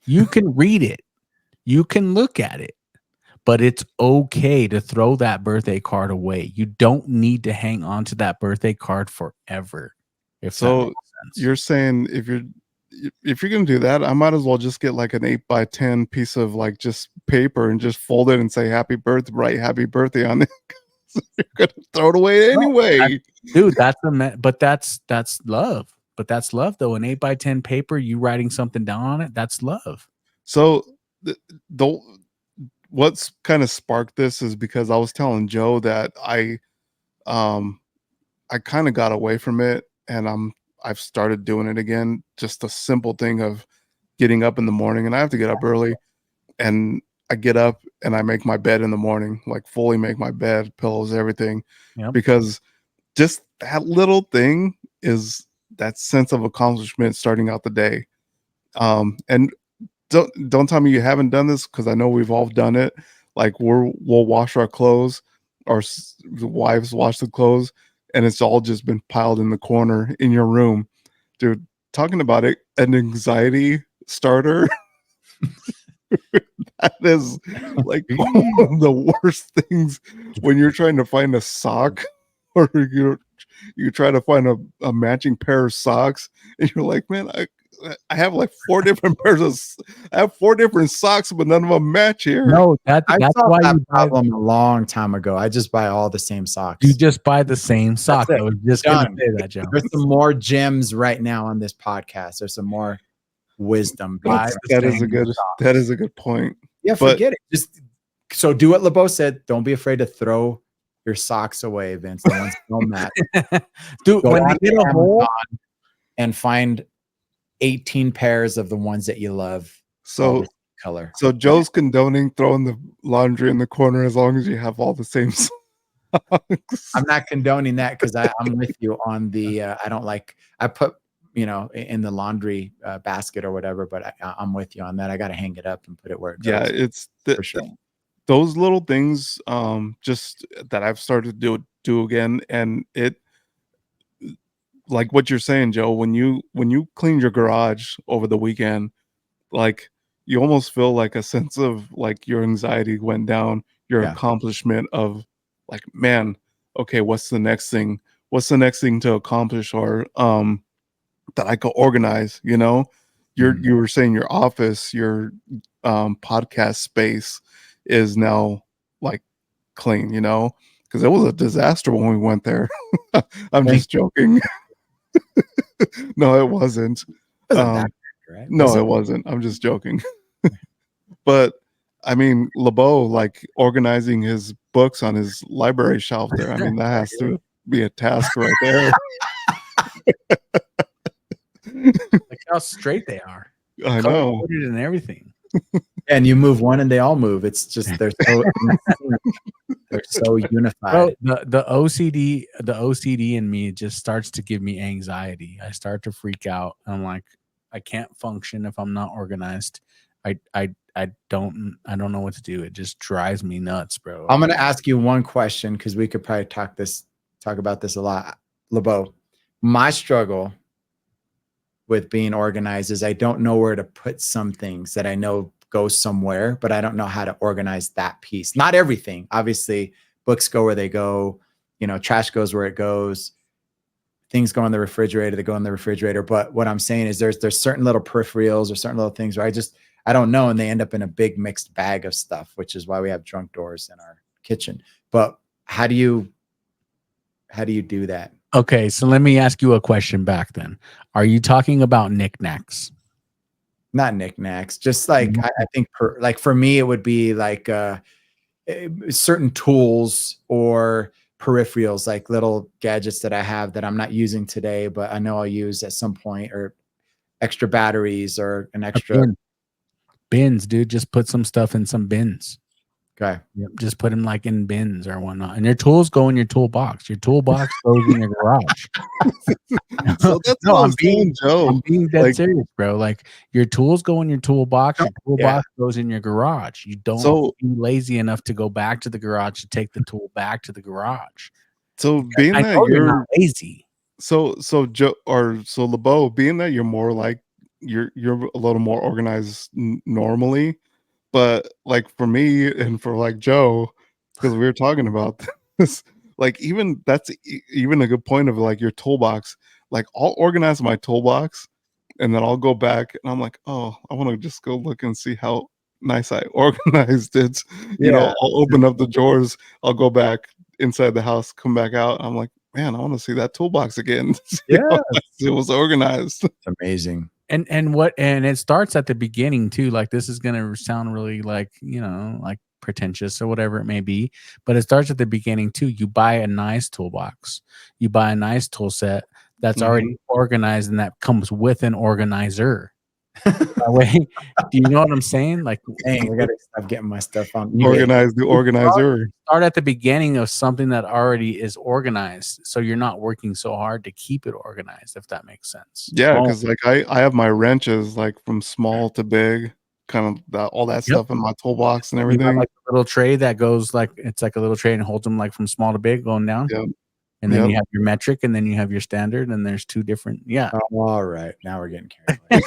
D: you can read it. You can look at it. But it's okay to throw that birthday card away. You don't need to hang on to that birthday card forever.
B: So you're saying if you're gonna do that, I might as well just get like an 8x10 piece of like just paper and just fold it and say happy birthday, write happy birthday on it. So you're gonna throw it away anyway.
D: Dude, but that's love. But that's love though. An 8x10 paper, you writing something down on it, that's love.
B: So what's kind of sparked this is because I was telling Joe that I kind of got away from it, and I've started doing it again. Just a simple thing of getting up in the morning, and I have to get up early, and I get up and I make my bed in the morning, like fully make my bed, pillows, everything.
D: Yep.
B: Because just that little thing is that sense of accomplishment starting out the day. And don't tell me you haven't done this, because I know we've all done it. Like we'll wash our clothes, our wives wash the clothes, and it's all just been piled in the corner in your room. Dude, talking about it, an anxiety starter. That is like one of the worst things when you're trying to find a sock, or you try to find a matching pair of socks, and you're like, man, I have like 4 different I have 4 different socks, but none of them match here.
D: No, that's why
A: that problem a long time ago. I just buy all the same socks.
D: You just buy the same socks. I was just going to say that, Joe.
A: There's some more gems right now on this podcast. There's some more wisdom.
B: That is a good point.
A: Yeah, forget it. Just so do what LeBeau said. Don't be afraid to throw your socks away, Vince. The ones that don't match.
D: Dude, when they get a hole
A: and find 18 pairs of the ones that you love.
B: So
A: color.
B: So Joe's condoning throwing the laundry in the corner as long as you have all the same socks.
A: I'm not condoning that, because I'm with you on the I put in the laundry basket or whatever, but I'm with you on that. I got to hang it up and put it where it goes.
B: Yeah, it's
A: for sure.
B: Those little things just that I've started to do again, and it, like what you're saying, Joe, when you cleaned your garage over the weekend, like you almost feel like a sense of like your anxiety went down, your accomplishment of like, man, okay, what's the next thing to accomplish, or that I could organize, you were saying your office, your podcast space is now like clean, because it was a disaster when we went there. I'm just joking. No, it wasn't.
A: Right?
B: No, it wasn't. I'm just joking. But I mean, LeBeau, like organizing his books on his library shelf there. I mean, that has to be a task right there.
D: Look how straight they are.
B: I know.
D: Color-coded and everything.
A: And you move one and they all move. It's just they're so unified.
D: Bro, the OCD in me just starts to give me anxiety. I start to freak out. I'm like, I can't function if I'm not organized. I don't know what to do. It just drives me nuts, bro.
A: I'm gonna ask you one question because we could probably talk about this a lot. LeBeau, my struggle with being organized is I don't know where to put some things that I know go somewhere, but I don't know how to organize that piece. Not everything. Obviously, books go where they go, trash goes where it goes. Things go in the refrigerator, they go in the refrigerator. But what I'm saying is there's certain little peripherals or certain little things where I don't know, and they end up in a big mixed bag of stuff, which is why we have trunk doors in our kitchen. But how do you do that?
D: Okay, so let me ask you a question back then. Are you talking about knickknacks?
A: Not knickknacks, just like I think for me, it would be like certain tools or peripherals, like little gadgets that I have that I'm not using today, but I know I'll use at some point, or extra batteries or an extra
D: bins, dude. Just put some stuff in some bins.
A: Okay.
D: Yep, just put them like in bins or whatnot. And your tools go in your toolbox. Your toolbox goes in your garage.
B: So that's what I'm being, Joe.
D: I'm being dead serious, bro. Like your tools go in your toolbox. Your toolbox goes in your garage. You don't be lazy enough to go back to the garage to take the tool back to the garage.
B: So
D: because
B: being that you're
D: not lazy.
B: So Joe so LeBeau, being that you're more like you're a little more organized normally. But like for me and for like Joe, because we were talking about this, like that's even a good point of like your toolbox. Like I'll organize my toolbox and then I'll go back and I'm like, oh, I want to just go look and see how nice I organized it. I'll open up the drawers, I'll go back inside the house, come back out. I'm like, man, I want to see that toolbox again.
A: Yeah,
B: it was organized.
A: It's amazing.
D: And it starts at the beginning too. Like this is gonna sound really like like pretentious or whatever it may be, but it starts at the beginning too. You buy a nice toolbox, you buy a nice tool set that's already organized and that comes with an organizer. That way, do you know what I'm saying? Like,
A: dang, I gotta stop getting my stuff on.
B: Organize the organizer.
D: Start at the beginning of something that already is organized, so you're not working so hard to keep it organized. If that makes sense.
B: Yeah, because like I have my wrenches like from small to big, kind of all that stuff in my toolbox and everything.
D: You have like a little tray that goes like it's like a little tray and holds them like from small to big going down.
B: Yep.
D: And then you have your metric, and then you have your standard, and there's two different. Yeah.
A: All right, now we're getting carried away.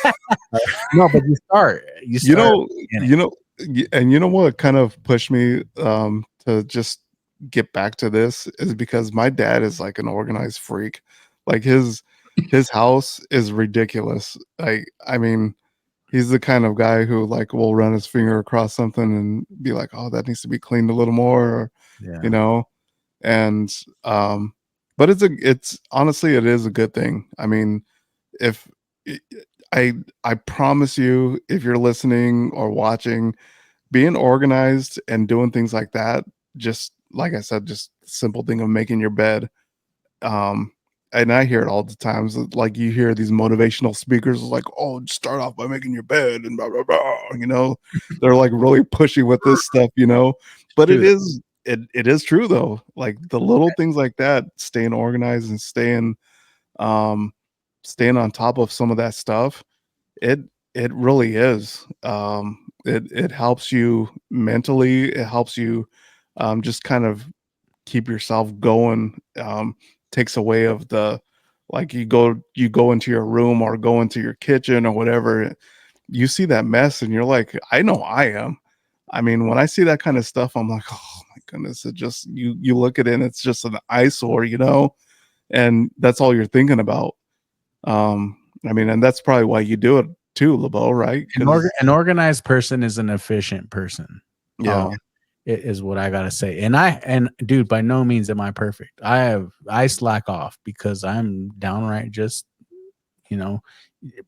D: No, but you start.
B: And you know what kind of pushed me to just get back to this is because my dad is like an organized freak. Like his house is ridiculous. I mean, he's the kind of guy who like will run his finger across something and be like, oh, that needs to be cleaned a little more, or, and but it's honestly, it is a good thing. I mean, if I promise you, if you're listening or watching, being organized and doing things like that, just like I said, just simple thing of making your bed. And I hear it all the times. Like you hear these motivational speakers like, oh, start off by making your bed and blah, blah, blah, they're like really pushy with this stuff, but it is true though. Like the little things like that, staying organized and staying on top of some of that stuff, it really is. It helps you mentally. It helps you just kind of keep yourself going. Takes away of the like you go into your room or go into your kitchen or whatever, you see that mess and you're like, I know I am. I mean, when I see that kind of stuff, I'm like, oh my goodness, it just you look at it and it's just an eyesore, and that's all you're thinking about. I mean, and that's probably why you do it too, LeBeau, right?
D: An organized person is an efficient person.
B: Yeah.
D: It is what I gotta say. And dude, by no means am I perfect. I slack off because I'm downright just,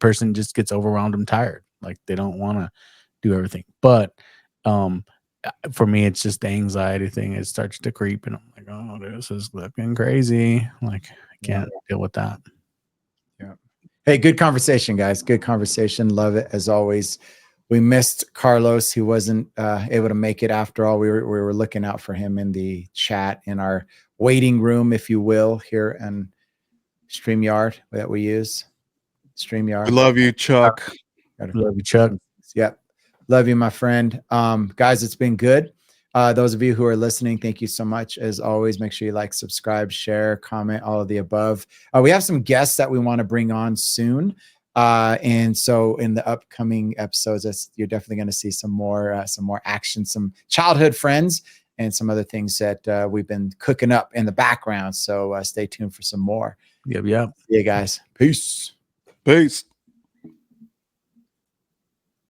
D: person just gets overwhelmed and tired. Like they don't want to do everything. But for me, it's just the anxiety thing. It starts to creep, and I'm like, oh, this is looking crazy. Like, I can't deal with that.
A: Yeah. Hey, good conversation, guys. Good conversation. Love it as always. We missed Carlos. He wasn't able to make it after all. We were looking out for him in the chat in our waiting room, if you will, here in StreamYard that we use. StreamYard.
B: I love you, Chuck.
D: Love you, Chuck.
A: Yep. Love you, my friend. Guys, it's been good. Those of you who are listening, thank you so much. As always, make sure you like, subscribe, share, comment, all of the above. We have some guests that we want to bring on soon. And so in the upcoming episodes, you're definitely going to see some more action, some childhood friends, and some other things that we've been cooking up in the background. So stay tuned for some more.
D: Yep.
A: See you guys. Peace.
B: Peace.